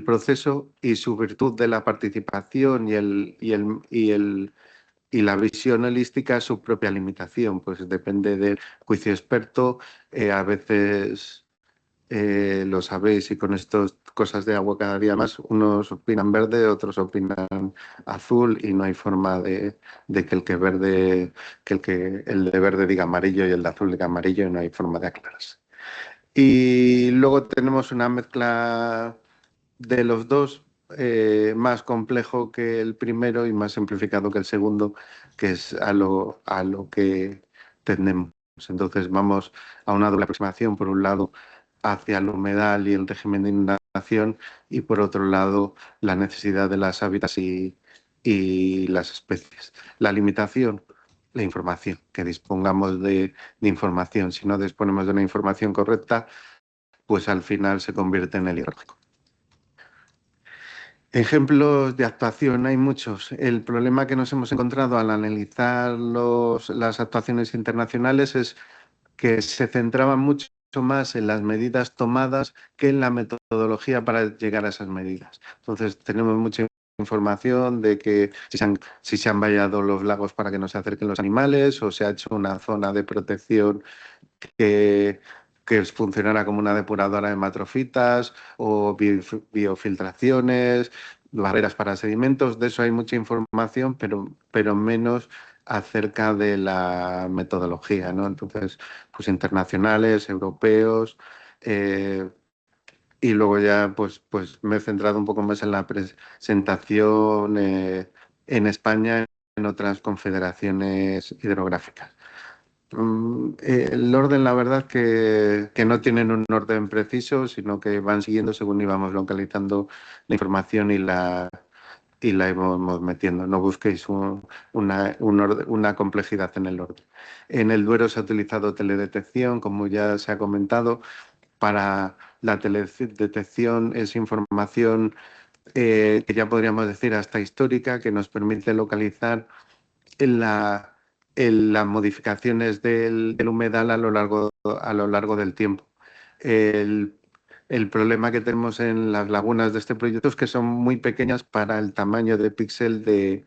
Speaker 4: proceso, y su virtud de la participación y la visión holística es su propia limitación, pues depende del juicio experto. A veces lo sabéis, y con estas cosas de agua cada día más, unos opinan verde, otros opinan azul, y no hay forma de que el de verde diga amarillo y el de azul diga amarillo, y no hay forma de aclararse. Y luego tenemos una mezcla de los dos, más complejo que el primero y más simplificado que el segundo, que es a lo que tendemos. Entonces vamos a una doble aproximación: por un lado hacia el humedal y el régimen de inundación, y por otro lado la necesidad de las hábitats y las especies. La limitación: la información, que dispongamos de información. Si no disponemos de una información correcta, pues al final se convierte en el hidrológico. Ejemplos de actuación hay muchos. El problema que nos hemos encontrado al analizar las actuaciones internacionales es que se centraban mucho más en las medidas tomadas que en la metodología para llegar a esas medidas. Entonces, tenemos mucha información de que si se han vallado los lagos para que no se acerquen los animales, o se ha hecho una zona de protección que, que funcionara como una depuradora de matrofitas, o biofiltraciones, barreras para sedimentos. De eso hay mucha información, pero menos acerca de la metodología, ¿no? Entonces, pues internacionales, europeos, y luego ya pues me he centrado un poco más en la presentación en España, en otras confederaciones hidrográficas. El orden, la verdad, que no tienen un orden preciso, sino que van siguiendo según íbamos localizando la información y la íbamos metiendo. No busquéis una complejidad en el orden. En el Duero se ha utilizado teledetección, como ya se ha comentado. Para la teledetección es información que ya podríamos decir hasta histórica, que nos permite localizar las modificaciones del humedal a lo largo del tiempo. El, el problema que tenemos en las lagunas de este proyecto es que son muy pequeñas para el tamaño de píxel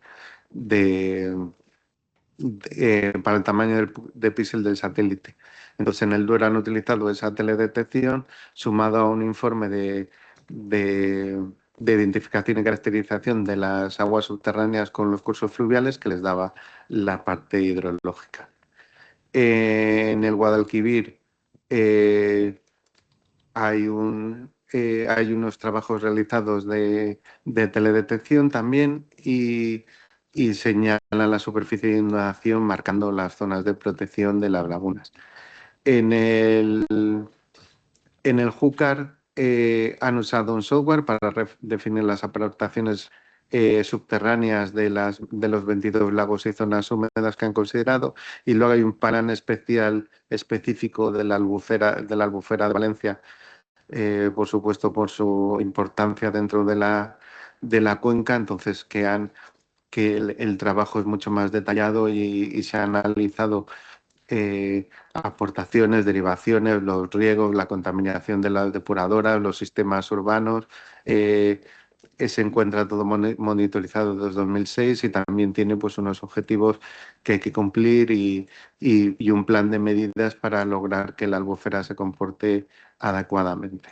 Speaker 4: para el tamaño de píxel del satélite. Entonces, en el Duero han utilizado esa teledetección sumado a un informe de identificación y caracterización de las aguas subterráneas con los cursos fluviales que les daba la parte hidrológica. En el Guadalquivir hay unos trabajos realizados de teledetección también, y señalan la superficie de inundación marcando las zonas de protección de las lagunas. En el Júcar han usado un software para definir las aportaciones subterráneas de los 22 lagos y zonas húmedas que han considerado, y luego hay un plan especial específico de la albufera de Valencia, por supuesto por su importancia dentro de la cuenca. Entonces que el trabajo es mucho más detallado, y se han analizado aportaciones, derivaciones, los riegos, la contaminación de las depuradoras, los sistemas urbanos. Se encuentra todo monitorizado desde 2006, y también tiene pues unos objetivos que hay que cumplir, y un plan de medidas para lograr que la albufera se comporte adecuadamente.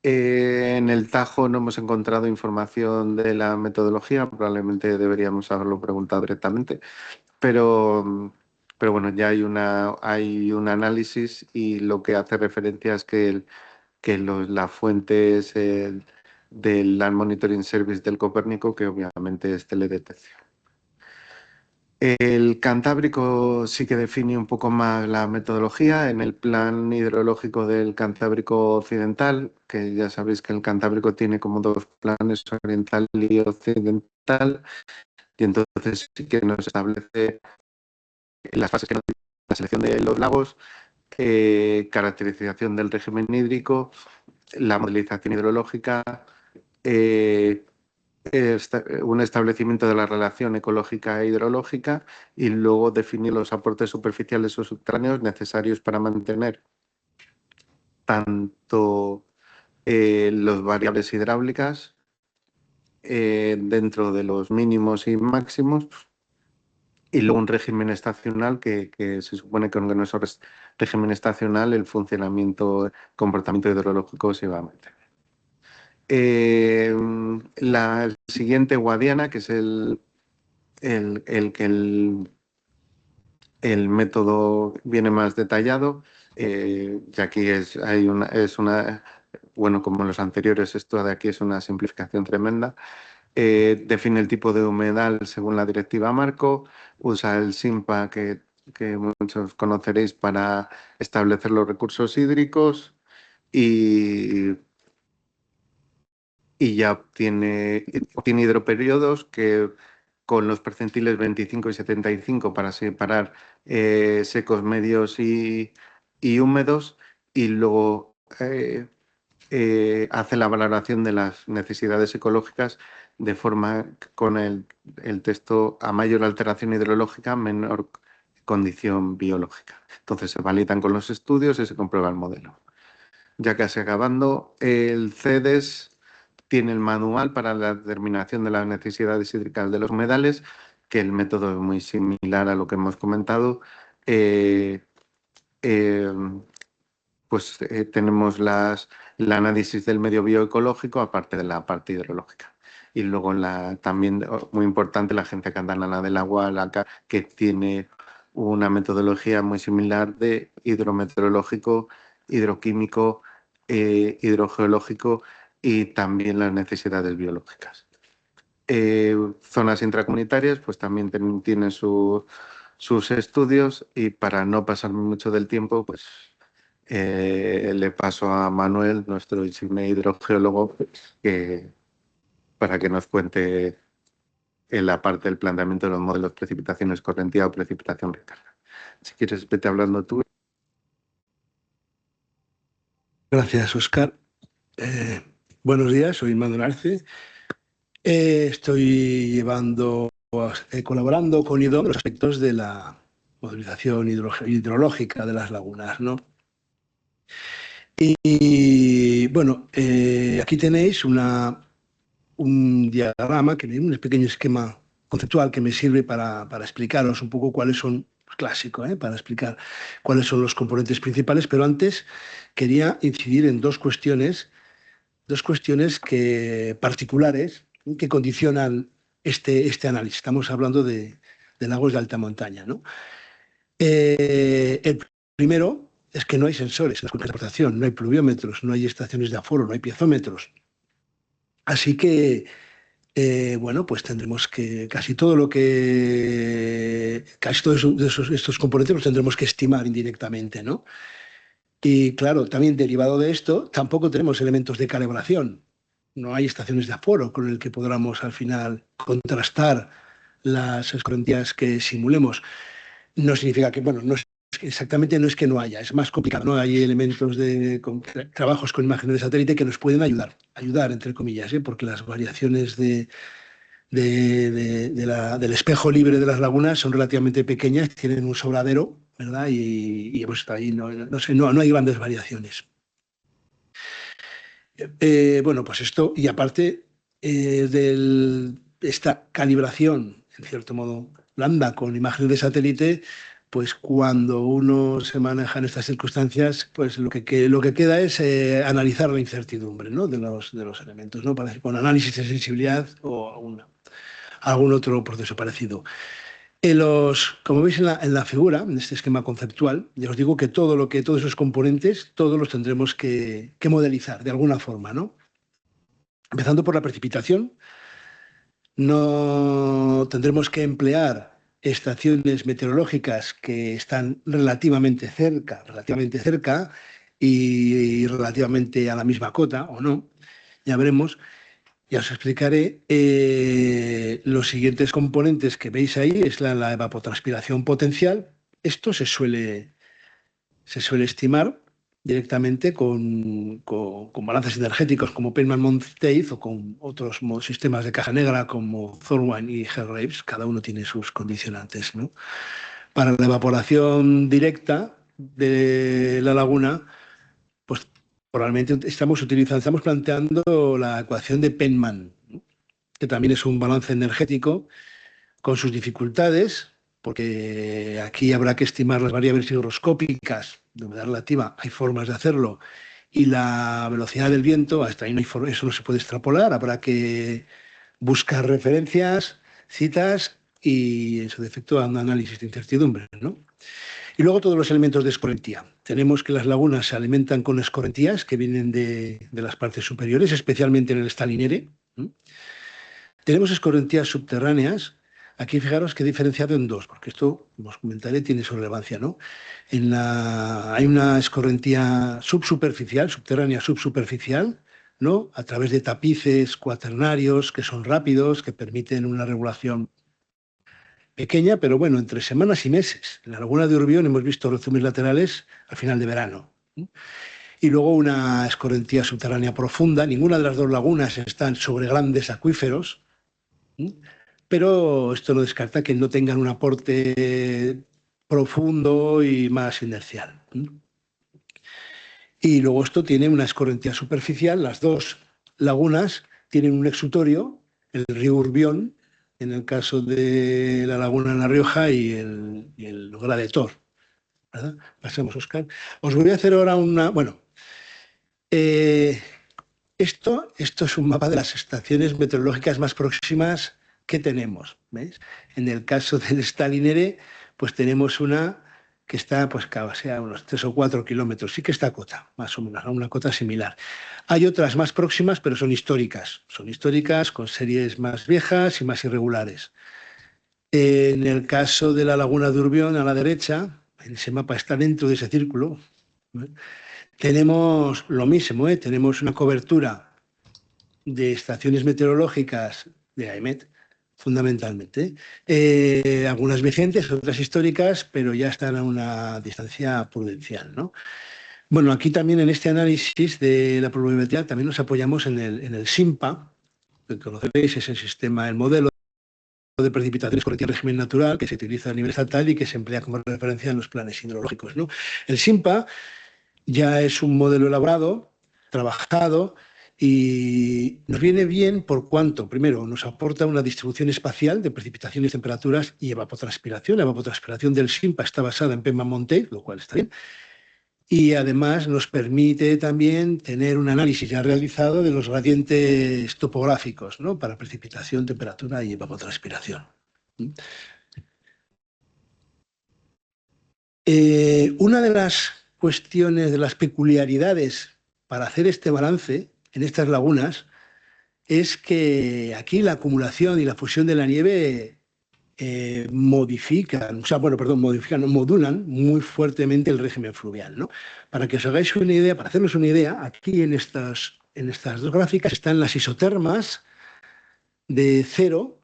Speaker 4: En el Tajo no hemos encontrado información de la metodología, probablemente deberíamos haberlo preguntado directamente, pero bueno, ya hay un análisis, y lo que hace referencia es que la fuente es del Land Monitoring Service del Copérnico, que obviamente es teledetección. El Cantábrico sí que define un poco más la metodología en el plan hidrológico del Cantábrico Occidental, que ya sabéis que el Cantábrico tiene como dos planes, oriental y occidental, y entonces sí que nos establece las fases que nos la selección de los lagos, caracterización del régimen hídrico, la modelización hidrológica, un establecimiento de la relación ecológica e hidrológica, y luego definir los aportes superficiales o subterráneos necesarios para mantener tanto las variables hidráulicas dentro de los mínimos y máximos, y luego un régimen estacional que se supone que con nuestro régimen estacional el comportamiento hidrológico se va a meter. La siguiente, Guadiana, que es el método viene más detallado, y aquí bueno, como los anteriores, esto de aquí es una simplificación tremenda. Define el tipo de humedal según la directiva marco, usa el SIMPA que muchos conoceréis para establecer los recursos hídricos, y ya obtiene hidroperiodos que con los percentiles 25 y 75 para separar secos, medios y húmedos, y luego hace la valoración de las necesidades ecológicas de forma con el texto a mayor alteración hidrológica, menor condición biológica. Entonces se validan con los estudios y se comprueba el modelo. Ya casi acabando, el CEDES tiene el manual para la determinación de las necesidades hídricas de los humedales, que el método es muy similar a lo que hemos comentado. Tenemos el análisis del medio bioecológico, aparte de la parte hidrológica. Y luego también, muy importante, la Agencia Catalana del Agua, la ACA, que tiene una metodología muy similar de hidrometeorológico, hidroquímico, hidrogeológico y también las necesidades biológicas. Zonas intracomunitarias pues también tienen sus estudios, y para no pasarme mucho del tiempo, pues le paso a Manuel, nuestro insigne hidrogeólogo, para que nos cuente en la parte del planteamiento de los modelos precipitación escorrentía o precipitación recarga. Si quieres, vete hablando tú.
Speaker 5: Gracias, Óscar. Buenos días, soy Manuel Arce. Estoy colaborando con IDOM en los aspectos de la modelización hidrológica de las lagunas, ¿no? Y bueno, aquí tenéis un diagrama, un pequeño esquema conceptual que me sirve para explicaros un poco cuáles son, clásico, para explicar cuáles son los componentes principales, pero antes quería incidir en dos cuestiones particulares que condicionan este análisis. Estamos hablando de lagos de alta montaña, ¿no? El primero es que no hay sensores en las cuencas de aportación, no hay pluviómetros, no hay estaciones de aforo, no hay piezómetros. Así que, bueno, pues tendremos que casi todos estos componentes los tendremos que estimar indirectamente, ¿no? Y claro, también derivado de esto, tampoco tenemos elementos de calibración. No hay estaciones de aforo con el que podamos al final contrastar las escorrentías que simulemos. No significa que, bueno, exactamente no es que no haya, es más complicado, ¿no? Hay elementos trabajos con imágenes de satélite que nos pueden ayudar entre comillas, porque las variaciones del espejo libre de las lagunas son relativamente pequeñas, tienen un sobradero, ¿verdad? Y hemos estado ahí, no hay grandes variaciones. Bueno, pues esto, y aparte esta calibración, en cierto modo, blanda con imágenes de satélite, pues cuando uno se maneja en estas circunstancias, pues lo que queda es analizar la incertidumbre, ¿no? de los elementos, ¿no? Con análisis de sensibilidad o algún otro proceso parecido. Como veis en la figura, en este esquema conceptual, ya os digo que todos esos componentes, todos los tendremos que modelizar de alguna forma, ¿no? Empezando por la precipitación, no tendremos que emplear estaciones meteorológicas que están relativamente cerca y relativamente a la misma cota, o no, ya veremos. Ya os explicaré. Los siguientes componentes que veis ahí es la evapotranspiración potencial. Esto se suele estimar directamente con balances energéticos como Penman-Monteith o con otros sistemas de caja negra como Thorwine y Hargreaves. Cada uno tiene sus condicionantes, ¿no? Para la evaporación directa de la laguna, pues probablemente estamos planteando la ecuación de Penman, ¿no? Que también es un balance energético con sus dificultades, porque aquí habrá que estimar las variables higroscópicas de humedad relativa, hay formas de hacerlo, y la velocidad del viento, hasta ahí eso no se puede extrapolar, habrá que buscar referencias, citas y, en su defecto, un análisis de incertidumbre, ¿no? Y luego todos los elementos de escorrentía. Tenemos que las lagunas se alimentan con escorrentías que vienen de las partes superiores, especialmente en el Stalinere. Tenemos escorrentías subterráneas. Aquí fijaros que he diferenciado en dos, porque esto, como os comentaré, tiene su relevancia, ¿no? Hay una escorrentía subterránea subsuperficial, ¿no? A través de tapices cuaternarios que son rápidos, que permiten una regulación pequeña, pero bueno, entre semanas y meses. En la laguna de Urbión hemos visto rezumes laterales al final de verano. y luego una escorrentía subterránea profunda. Ninguna de las dos lagunas están sobre grandes acuíferos, pero esto no descarta que no tengan un aporte profundo y más inercial. Y luego esto tiene una escorrentía superficial. Las dos lagunas tienen un exutorio, el río Urbión, en el caso de la laguna en La Rioja, y el Grade de Tor, ¿verdad? Pasemos, Óscar. Os voy a hacer ahora una... Bueno, esto es un mapa de las estaciones meteorológicas más próximas que tenemos, ¿veis? En el caso del Stalinere, pues tenemos una que está, pues, casi a unos 3 o 4 kilómetros. Sí que está a cota, más o menos, a una cota similar. Hay otras más próximas, pero son históricas. Son históricas, con series más viejas y más irregulares. En el caso de la laguna de Urbión, a la derecha, en ese mapa está dentro de ese círculo, ¿eh? Tenemos lo mismo, ¿eh? Tenemos una cobertura de estaciones meteorológicas de AEMET, fundamentalmente. Algunas vigentes, otras históricas, pero ya están a una distancia prudencial, ¿no? Bueno, aquí también en este análisis de la pluviometría también nos apoyamos en el SIMPA, que conocéis, es el sistema, el modelo de precipitaciones con régimen natural que se utiliza a nivel estatal y que se emplea como referencia en los planes hidrológicos, ¿no? El SIMPA ya es un modelo elaborado, trabajado, y nos viene bien por cuanto, primero, nos aporta una distribución espacial de precipitaciones, temperaturas y evapotranspiración. La evapotranspiración del SIMPA está basada en Penman-Montet, lo cual está bien. Y además nos permite también tener un análisis ya realizado de los gradientes topográficos, ¿no? Para precipitación, temperatura y evapotranspiración. Una de las cuestiones, de las peculiaridades para hacer este balance en estas lagunas es que aquí la acumulación y la fusión de la nieve modulan muy fuertemente el régimen fluvial, ¿no? Para que os hagáis una idea, para hacernos una idea, aquí en estas dos gráficas están las isotermas de cero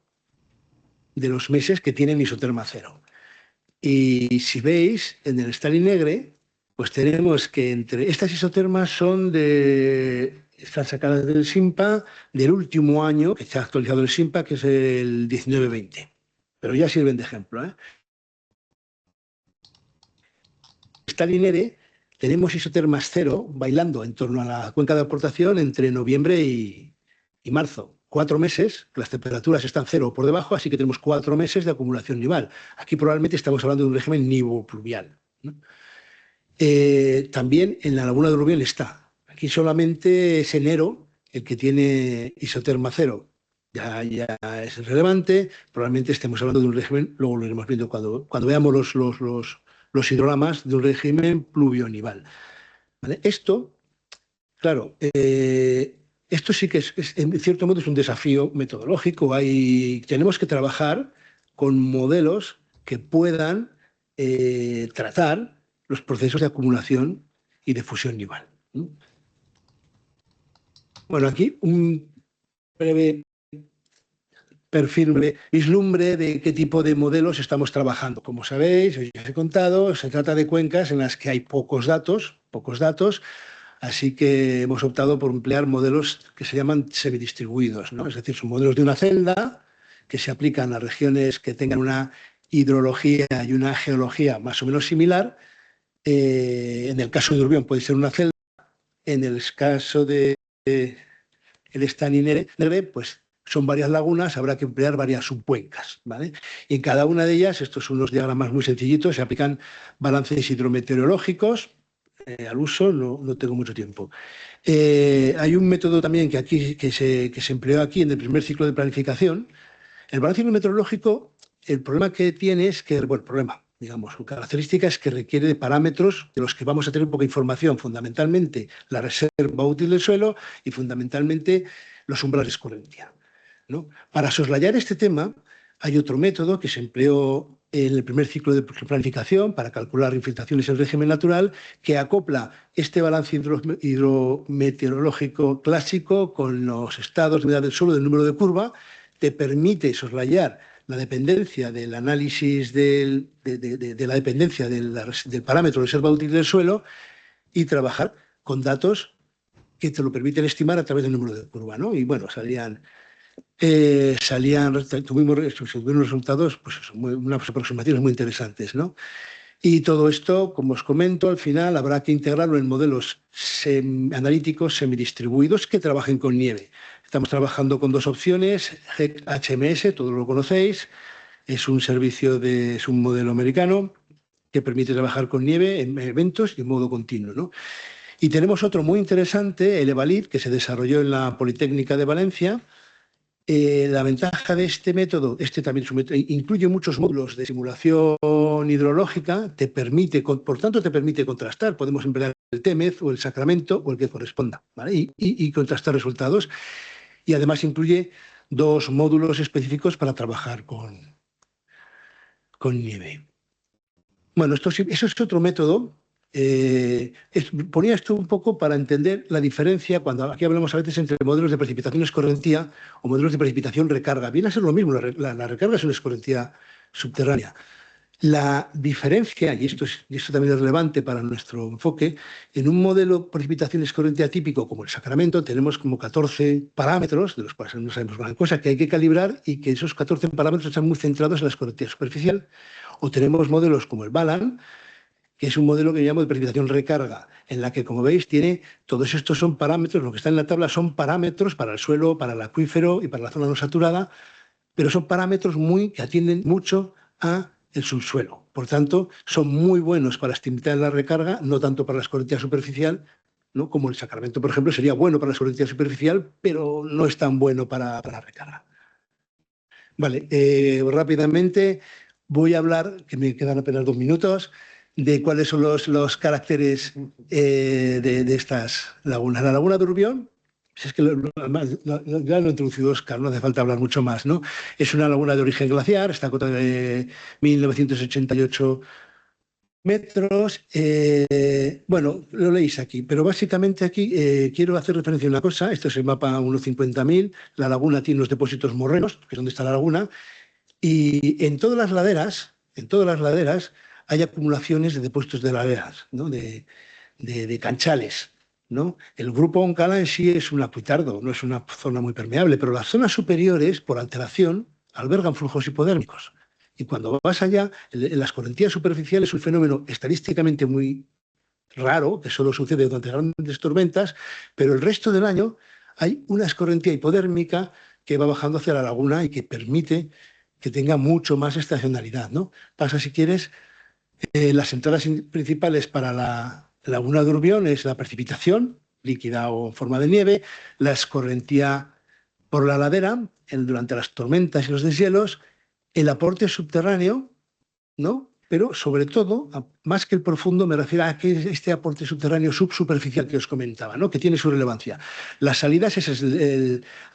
Speaker 5: de los meses que tienen isoterma cero. Y si veis, en el Stalinegre, pues tenemos que entre estas isotermas están sacadas del SIMPA del último año que se ha actualizado el SIMPA, que es el 19-20. Pero ya sirven de ejemplo, ¿eh? En Stalinegre tenemos isotermas cero bailando en torno a la cuenca de aportación entre noviembre y marzo. 4 meses, las temperaturas están cero o por debajo, así que tenemos 4 meses de acumulación nival. Aquí probablemente estamos hablando de un régimen nivopluvial, ¿no? También en la laguna de Urbión está. Aquí solamente es enero el que tiene isoterma cero. Ya es relevante, probablemente estemos hablando de un régimen, luego lo iremos viendo cuando veamos los hidrogramas de un régimen pluvionival, ¿vale? Esto, claro, esto sí que en cierto modo es un desafío metodológico. Tenemos que trabajar con modelos que puedan tratar los procesos de acumulación y de fusión nival. Bueno, aquí un breve perfil, un breve vislumbre de qué tipo de modelos estamos trabajando. Como sabéis, os he contado, se trata de cuencas en las que hay pocos datos, así que hemos optado por emplear modelos que se llaman semidistribuidos, ¿no? Es decir, son modelos de una celda que se aplican a regiones que tengan una hidrología y una geología más o menos similar. En el caso de Urbión puede ser una celda, en el caso de el Stalinegre, pues son varias lagunas, habrá que emplear varias subcuencas, ¿vale? Y en cada una de ellas, estos son unos diagramas muy sencillitos, se aplican balances hidrometeorológicos. Al uso no tengo mucho tiempo. Hay un método también que se empleó aquí en el primer ciclo de planificación. El balance hidrometeorológico, el problema que tiene es que, bueno, su característica es que requiere de parámetros de los que vamos a tener poca información, fundamentalmente la reserva útil del suelo y fundamentalmente los umbrales de escorrentía, ¿no? Para soslayar este tema hay otro método que se empleó en el primer ciclo de planificación para calcular infiltraciones en régimen natural, que acopla este balance hidrometeorológico clásico con los estados de humedad del suelo, del número de curva, te permite soslayar la dependencia del análisis de la dependencia del parámetro de reserva útil del suelo y trabajar con datos que te lo permiten estimar a través del número de curva, ¿no? Y bueno, tuvimos resultados, pues eso, unas aproximaciones muy interesantes, ¿no? Y todo esto, como os comento, al final habrá que integrarlo en modelos analíticos semidistribuidos que trabajen con nieve. Estamos trabajando con dos opciones, HMS, todos lo conocéis, es un modelo americano que permite trabajar con nieve en eventos y en modo continuo, ¿no? Y tenemos otro muy interesante, el EVALID, que se desarrolló en la Politécnica de Valencia. La ventaja de este método, también incluye muchos módulos de simulación hidrológica, por tanto te permite contrastar. Podemos emplear el TEMEZ o el Sacramento o el que corresponda, ¿vale? y contrastar resultados. Y además incluye 2 módulos específicos para trabajar con nieve. Bueno, eso es otro método. Ponía esto un poco para entender la diferencia cuando aquí hablamos a veces entre modelos de precipitación escorrentía o modelos de precipitación recarga. Viene a ser lo mismo, la recarga es una escorrentía subterránea. La diferencia, y esto también es relevante para nuestro enfoque, en un modelo de precipitación escorrentía típico como el Sacramento tenemos como 14 parámetros, de los cuales no sabemos gran cosa, que hay que calibrar y que esos 14 parámetros están muy centrados en la escorrentía superficial. O tenemos modelos como el Balan, que es un modelo que llamo de precipitación recarga, en la que, como veis, todos estos son parámetros, lo que está en la tabla son parámetros para el suelo, para el acuífero y para la zona no saturada, pero son parámetros que atienden mucho a el subsuelo. Por tanto, son muy buenos para estimular la recarga, no tanto para la escorrentía superficial, ¿no? Como el Sacramento, por ejemplo, sería bueno para la escorrentía superficial, pero no es tan bueno para la recarga. Vale, rápidamente voy a hablar, que me quedan apenas 2 minutos, de cuáles son los caracteres de estas lagunas. La laguna de Urbión, es que ya lo ha introducido Óscar, no hace falta hablar mucho más, ¿no? Es una laguna de origen glaciar, está a cota de 1988 metros. Bueno, lo leéis aquí, pero básicamente aquí quiero hacer referencia a una cosa. Esto es el mapa 1.50.000. La laguna tiene unos depósitos morrenos, que es donde está la laguna, y en todas las laderas hay acumulaciones de depósitos de laderas, ¿no? de canchales, ¿no? El grupo Oncala en sí es un acuitardo, no es una zona muy permeable, pero las zonas superiores, por alteración, albergan flujos hipodérmicos. Y cuando vas allá, en las escorrentía superficial es un fenómeno estadísticamente muy raro, que solo sucede durante grandes tormentas, pero el resto del año hay una escorrentía hipodérmica que va bajando hacia la laguna y que permite que tenga mucho más estacionalidad, ¿no? Pasa, si quieres, las entradas principales para la laguna de Urbión es la precipitación, líquida o en forma de nieve, la escorrentía por la ladera, durante las tormentas y los deshielos, el aporte subterráneo, ¿no? Pero sobre todo, más que el profundo, me refiero a que este aporte subterráneo subsuperficial que os comentaba, ¿no? Que tiene su relevancia. Las salidas,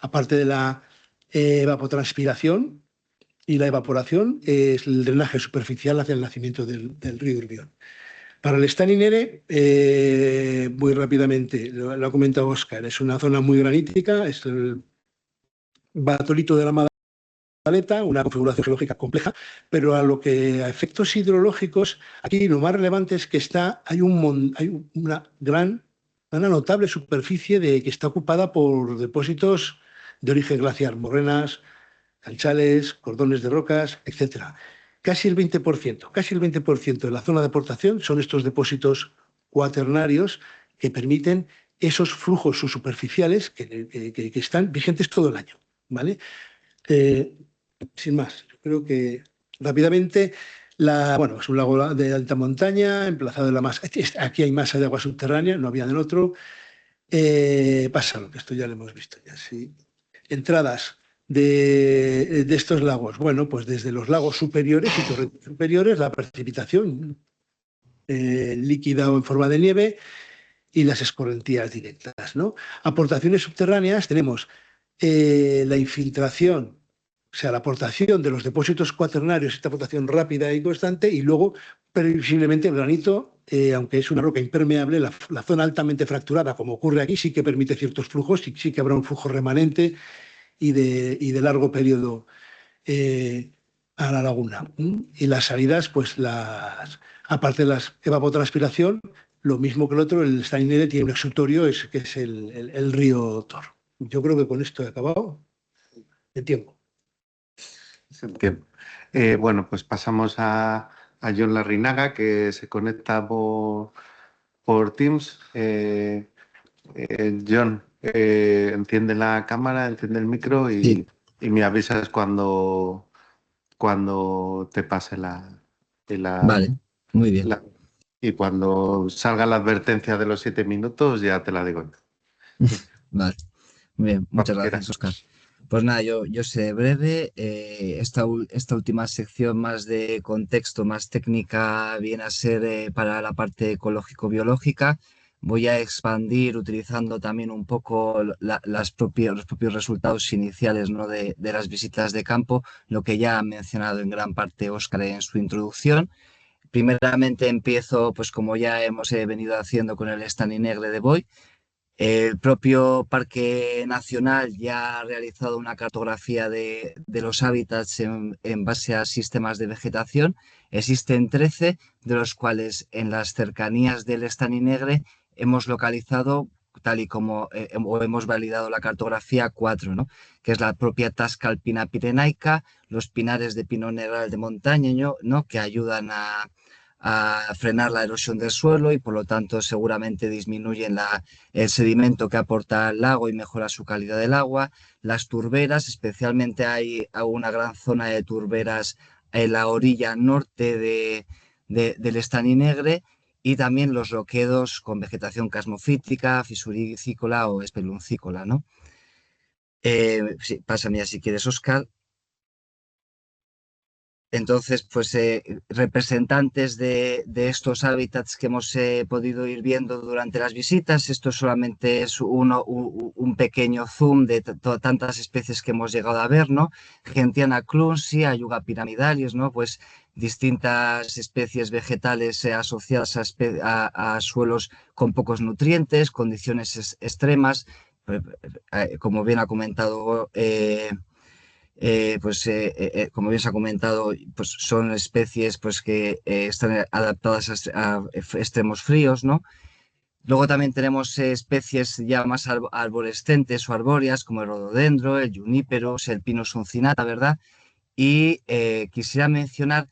Speaker 5: aparte de la evapotranspiración y la evaporación, es el drenaje superficial hacia el nacimiento del río Urbión. Para el Staninere, muy rápidamente, lo ha comentado Óscar, es una zona muy granítica, es el batolito de la Madaleta, una configuración geológica compleja, pero a efectos hidrológicos, aquí lo más relevante es que hay una notable superficie que está ocupada por depósitos de origen glaciar, morrenas, canchales, cordones de rocas, etc. Casi el 20% de la zona de aportación son estos depósitos cuaternarios que permiten esos flujos subsuperficiales que están vigentes todo el año, ¿vale? Sin más, yo creo que rápidamente, es un lago de alta montaña, emplazado en la masa. Aquí hay masa de agua subterránea, no había en el otro. Pásalo, que esto ya lo hemos visto ya, sí. Entradas de estos lagos. Bueno, pues desde los lagos superiores y torrentes superiores, la precipitación líquida o en forma de nieve y las escorrentías directas, ¿no? Aportaciones subterráneas, tenemos la infiltración, o sea, la aportación de los depósitos cuaternarios, esta aportación rápida y constante, y luego, previsiblemente, el granito, aunque es una roca impermeable, la zona altamente fracturada, como ocurre aquí, sí que permite ciertos flujos, sí que habrá un flujo remanente y de largo periodo a la laguna. Y las salidas, pues aparte de la evapotranspiración, Lo mismo que el otro, el Stainere tiene un exutorio que es el río Tor. Yo creo que con esto he acabado de tiempo.
Speaker 4: Entiendo. Bueno, pues pasamos a John Larrinaga, que se conecta por Teams. John, enciende la cámara, enciende el micro
Speaker 6: Sí,
Speaker 4: y me avisas cuando te pase
Speaker 6: vale, muy bien.
Speaker 4: la- y cuando salga la advertencia de los 7 minutos ya te la digo.
Speaker 6: Vale, muy bien, muchas
Speaker 4: Cuando
Speaker 6: gracias,
Speaker 4: quieras.
Speaker 6: Oscar. Pues nada, yo seré breve. Esta última sección más de contexto, más técnica, viene a ser para la parte ecológico-biológica. Voy a expandir utilizando también un poco los propios resultados iniciales, ¿no? de las visitas de campo, lo que ya ha mencionado en gran parte Oscar en su introducción. Primeramente empiezo, pues como ya hemos venido haciendo con el Stany Negre de Boy. El propio Parque Nacional ya ha realizado una cartografía de los hábitats en base a sistemas de vegetación. Existen 13, de los cuales en las cercanías del Stany Negre hemos localizado, tal y como o hemos validado la cartografía, 4, ¿no? Que es la propia tasca alpina pirenaica, los pinares de pino negral de montaña, ¿no? Que ayudan a frenar la erosión del suelo y por lo tanto seguramente disminuyen el sedimento que aporta al lago y mejora su calidad del agua. Las turberas, especialmente hay una gran zona de turberas en la orilla norte del Estany Negre, y también los roquedos con vegetación casmofítica, fisurícola o espeluncícola, ¿no? Sí, pásame ya si quieres, Oscar. Entonces, pues representantes de estos hábitats que hemos podido ir viendo durante las visitas, esto solamente es un pequeño zoom de tantas especies que hemos llegado a ver, ¿no? Gentiana clunsi, Ayuga piramidalis, ¿no? Pues distintas especies vegetales asociadas a suelos con pocos nutrientes, condiciones extremas, como bien ha comentado como bien se ha comentado, pues son especies pues, que están adaptadas a extremos fríos, ¿no? Luego también tenemos especies ya más arborescentes o arbóreas, como el rododendro, el junípero, el pinus uncinata, ¿verdad? Y quisiera mencionar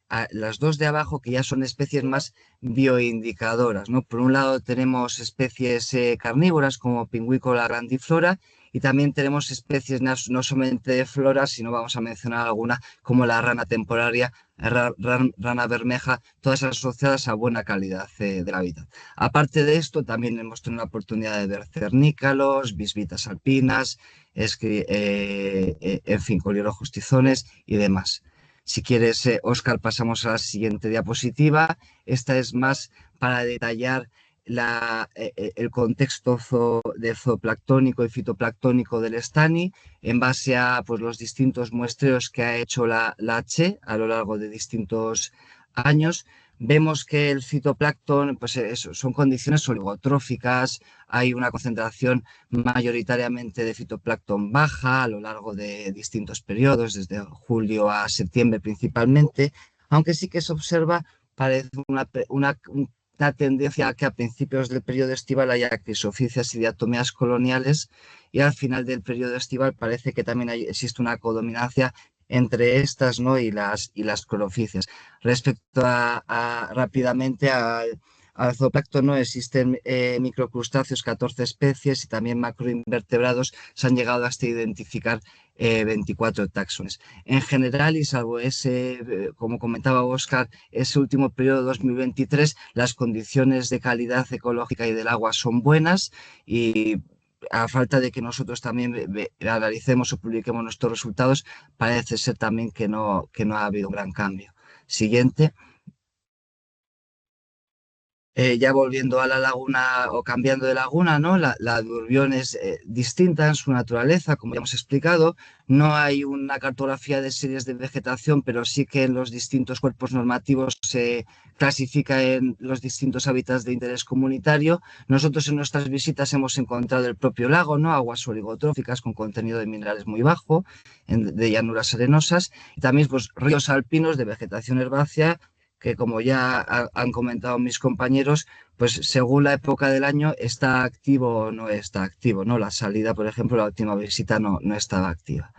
Speaker 6: a las dos de abajo, que ya son especies más bioindicadoras, ¿no? Por un lado tenemos especies carnívoras como Pinguicola grandiflora, y también tenemos especies no solamente de flora, sino vamos a mencionar alguna como la rana temporaria, rana bermeja, todas asociadas a buena calidad del hábitat. Aparte de esto, también hemos tenido la oportunidad de ver cernícalos, bisbitas alpinas, en fin, coliolojos tizones y demás. Si quieres, Oscar, pasamos a la siguiente diapositiva. Esta es más para detallar el contexto de zooplanctónico y fitoplanctónico del Stany en base a pues, los distintos muestreos que ha hecho la Che a lo largo de distintos años. Vemos que el fitoplancton pues son condiciones oligotróficas, hay una concentración mayoritariamente de fitoplancton baja a lo largo de distintos periodos, desde julio a septiembre principalmente, aunque sí que se observa, parece una tendencia a que a principios del periodo estival haya crisoficias y diatomeas coloniales, y al final del periodo estival parece que también existe una codominancia entre estas, ¿no? y las cloroficias. Respecto rápidamente al zooplancton, ¿no? Existen microcrustáceos, 14 especies, y también macroinvertebrados. Se han llegado hasta identificar 24 taxones. En general, y salvo como comentaba Oscar, ese último periodo 2023, las condiciones de calidad ecológica y del agua son buenas, y a falta de que nosotros también analicemos o publiquemos nuestros resultados, parece ser también que no ha habido un gran cambio. Siguiente. Ya volviendo a la laguna o cambiando de laguna, ¿no? La Durbión es distinta en su naturaleza, como ya hemos explicado. No hay una cartografía de series de vegetación, pero sí que en los distintos cuerpos normativos se clasifica en los distintos hábitats de interés comunitario. Nosotros en nuestras visitas hemos encontrado el propio lago, ¿no? Aguas oligotróficas con contenido de minerales muy bajo, de llanuras arenosas, y también pues, ríos alpinos de vegetación herbácea, que como ya han comentado mis compañeros, pues según la época del año está activo o no está activo, ¿no? La salida, por ejemplo, la última visita no estaba activa.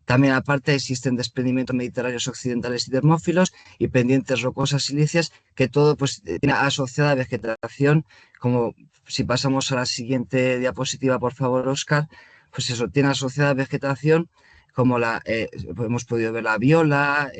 Speaker 6: También aparte existen desprendimientos mediterráneos occidentales y termófilos y pendientes rocosas silíceas que todo pues tiene asociada vegetación, como si pasamos a la siguiente diapositiva, por favor, Óscar, pues eso, tiene asociada vegetación como hemos podido ver la viola,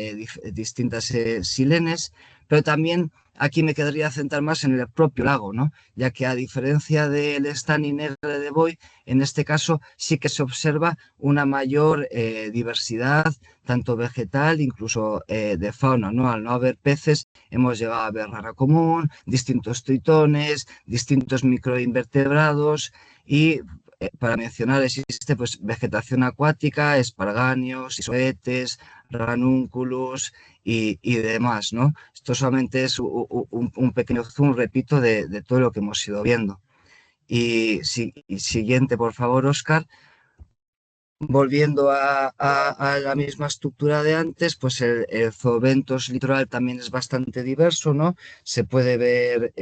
Speaker 6: distintas silenes, pero también aquí me quedaría centrar más en el propio lago, ¿no? Ya que a diferencia del Estany Negre de Boy, en este caso sí que se observa una mayor diversidad, tanto vegetal, incluso de fauna, ¿no? Al no haber peces, hemos llegado a ver rara común, distintos tritones, distintos microinvertebrados y para mencionar, existe pues vegetación acuática, esparganios, isoetes, ranúnculos y demás, ¿no? Esto solamente es un pequeño zoom, repito, de todo lo que hemos ido viendo. Y siguiente, por favor, Óscar. Volviendo a la misma estructura de antes, pues el zoobentos litoral también es bastante diverso, ¿no? Se puede ver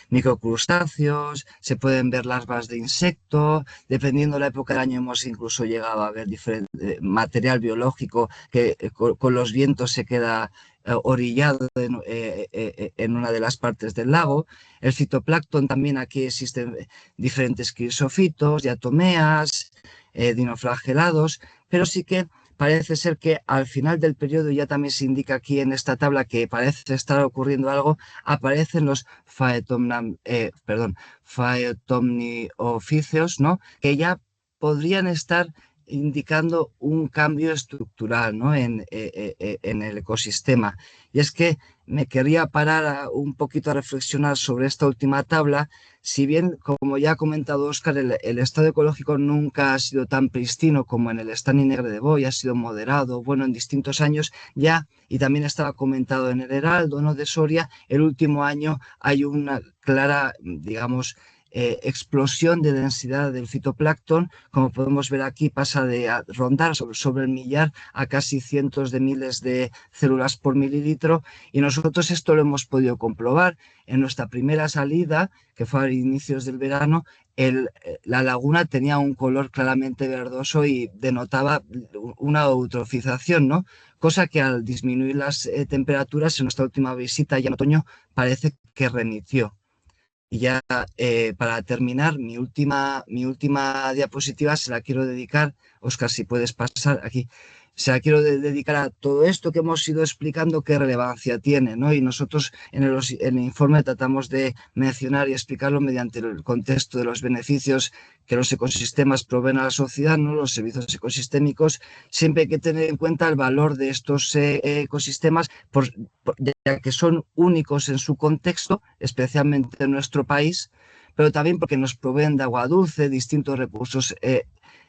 Speaker 6: microcrustáceos, se pueden ver larvas de insecto, dependiendo de la época del año hemos incluso llegado a ver diferente material biológico que con los vientos se queda orillado en una de las partes del lago. El fitoplancton también, aquí existen diferentes crisofitos, diatomeas, dinoflagelados, pero sí que parece ser que al final del periodo, ya también se indica aquí en esta tabla que parece estar ocurriendo algo, aparecen los faetomniofíceos, ¿no? Que ya podrían estar indicando un cambio estructural, ¿no? En el ecosistema. Y es que me quería parar un poquito a reflexionar sobre esta última tabla. Si bien, como ya ha comentado Óscar, el estado ecológico nunca ha sido tan pristino como en el Estany Negre de Boy, ha sido moderado, bueno, en distintos años ya, y también estaba comentado en el Heraldo, ¿no?, de Soria, el último año hay una clara, digamos, explosión de densidad del fitoplancton, como podemos ver aquí, pasa de rondar sobre el millar a casi cientos de miles de células por mililitro, y nosotros esto lo hemos podido comprobar. En nuestra primera salida, que fue a inicios del verano, la laguna tenía un color claramente verdoso y denotaba una eutrofización, ¿no? Cosa que al disminuir las temperaturas en nuestra última visita ya en otoño parece que remitió. Y ya para terminar, mi última diapositiva se la quiero dedicar, Óscar, si puedes pasar aquí, se la quiero dedicar a todo esto que hemos ido explicando, qué relevancia tiene, ¿no? Y nosotros en el informe tratamos de mencionar y explicarlo mediante el contexto de los beneficios que los ecosistemas proveen a la sociedad, ¿no? Los servicios ecosistémicos. Siempre hay que tener en cuenta el valor de estos ecosistemas, ya que son únicos en su contexto, especialmente en nuestro país, pero también porque nos proveen de agua dulce, distintos recursos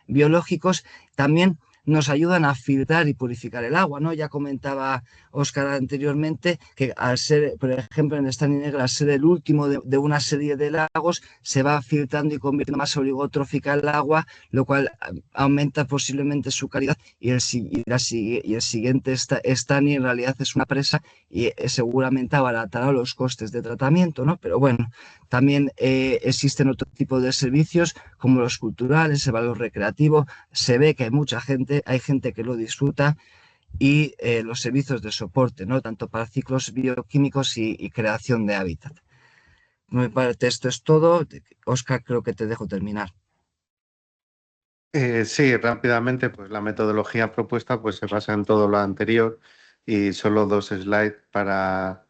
Speaker 6: biológicos, también nos ayudan a filtrar y purificar el agua, ¿no? Ya comentaba Óscar anteriormente que al ser, por ejemplo, en Estany Negre, al ser el último de una serie de lagos, se va filtrando y convirtiendo más oligotrófica el agua, lo cual aumenta posiblemente su calidad, y el siguiente Estany en realidad es una presa y seguramente abaratará los costes de tratamiento, ¿no? Pero bueno, también existen otro tipo de servicios como los culturales, el valor recreativo. Se ve que hay gente que lo disfruta, y los servicios de soporte, ¿no?, tanto para ciclos bioquímicos y creación de hábitat. Por mi parte, esto es todo. Óscar, creo que te dejo terminar.
Speaker 4: Sí, rápidamente, pues la metodología propuesta pues se basa en todo lo anterior y solo 2 slides para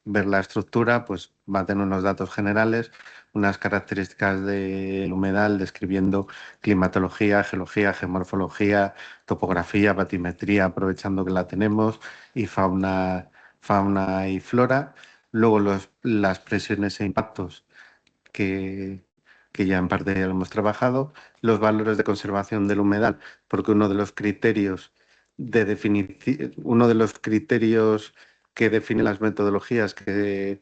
Speaker 4: ver la estructura. Pues va a tener unos datos generales, unas características del humedal describiendo climatología, geología, geomorfología, topografía, batimetría, aprovechando que la tenemos, y fauna y flora. Luego las presiones e impactos que ya en parte ya lo hemos trabajado, los valores de conservación del humedal, porque uno de los criterios que define las metodologías que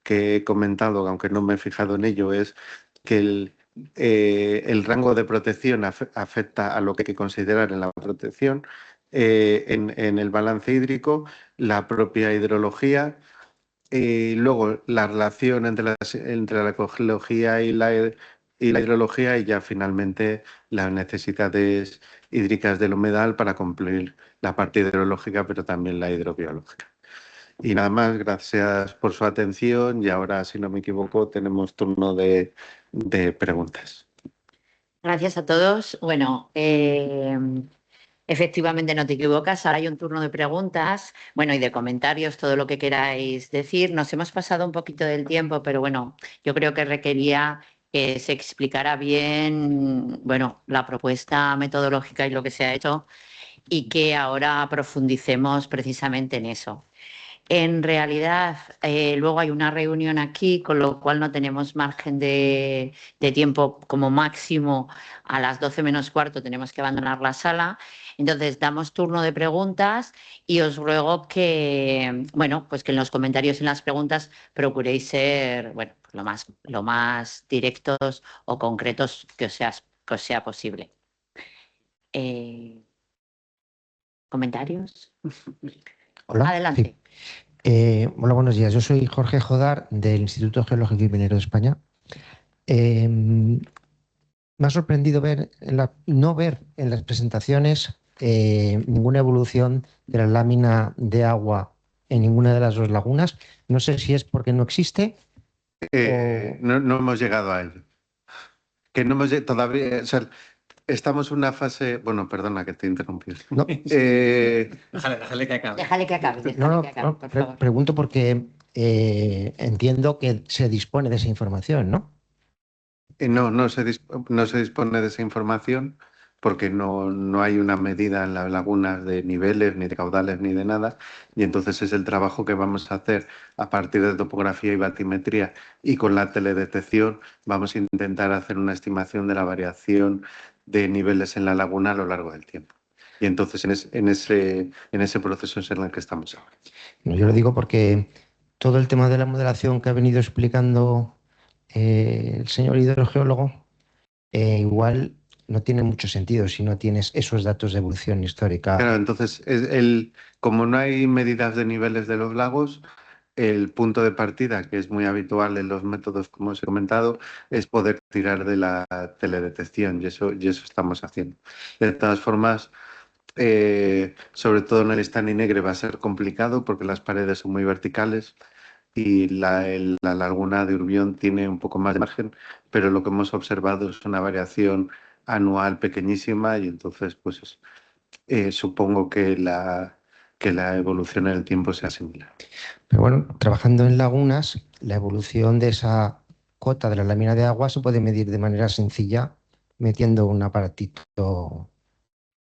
Speaker 4: he comentado, aunque no me he fijado en ello, es que el rango de protección afecta a lo que hay que considerar en la protección. en el balance hídrico, la propia hidrología, luego la relación entre la ecología y la hidrología, y ya finalmente las necesidades hídricas del humedal para cumplir la parte hidrológica, pero también la hidrobiológica. Y nada más, gracias por su atención, y ahora, si no me equivoco, tenemos turno de preguntas.
Speaker 3: Gracias a todos. Bueno, efectivamente no te equivocas. Ahora hay un turno de preguntas, bueno, y de comentarios, todo lo que queráis decir. Nos hemos pasado un poquito del tiempo, pero bueno, yo creo que requería que se explicara bien, bueno, la propuesta metodológica y lo que se ha hecho, y que ahora profundicemos precisamente en eso. En realidad, luego hay una reunión aquí, con lo cual no tenemos margen de tiempo. Como máximo a las 12 menos cuarto tenemos que abandonar la sala. Entonces, damos turno de preguntas y os ruego que, bueno, pues que en los comentarios y en las preguntas procuréis ser, bueno, lo más directos o concretos que os sea posible. ¿Comentarios?
Speaker 7: Hola.
Speaker 3: Adelante.
Speaker 7: Sí. Hola, buenos días. Yo soy Jorge Jodar, del Instituto Geológico y Minero de España. Me ha sorprendido no ver en las presentaciones ninguna evolución de la lámina de agua en ninguna de las dos lagunas. No sé si es porque no existe.
Speaker 4: No hemos llegado a ello. Que no hemos todavía, o sea, estamos en una fase. Bueno, perdona que te he interrumpido.
Speaker 7: No.
Speaker 1: Déjale que acabe.
Speaker 3: Déjale que acabe. Por favor.
Speaker 7: Pregunto porque entiendo que se dispone de esa información, ¿no?
Speaker 4: No se dispone de esa información porque no hay una medida en las lagunas de niveles, ni de caudales, ni de nada, y entonces es el trabajo que vamos a hacer a partir de topografía y batimetría, y con la teledetección vamos a intentar hacer una estimación de la variación de niveles en la laguna a lo largo del tiempo. Y entonces en ese proceso es en el que estamos ahora.
Speaker 7: No, yo lo digo porque todo el tema de la modelación que ha venido explicando el señor hidrogeólogo, igual no tiene mucho sentido si no tienes esos datos de evolución histórica.
Speaker 4: Claro, entonces, como no hay medidas de niveles de los lagos, el punto de partida, que es muy habitual en los métodos, como os he comentado, es poder tirar de la teledetección, y eso estamos haciendo. De todas formas, sobre todo en el Estany Negre va a ser complicado porque las paredes son muy verticales y la laguna de Urbión tiene un poco más de margen, pero lo que hemos observado es una variación anual pequeñísima, y entonces pues supongo que la evolución en el tiempo sea similar.
Speaker 7: Pero bueno, trabajando en lagunas, la evolución de esa cota de la lámina de agua se puede medir de manera sencilla metiendo un aparatito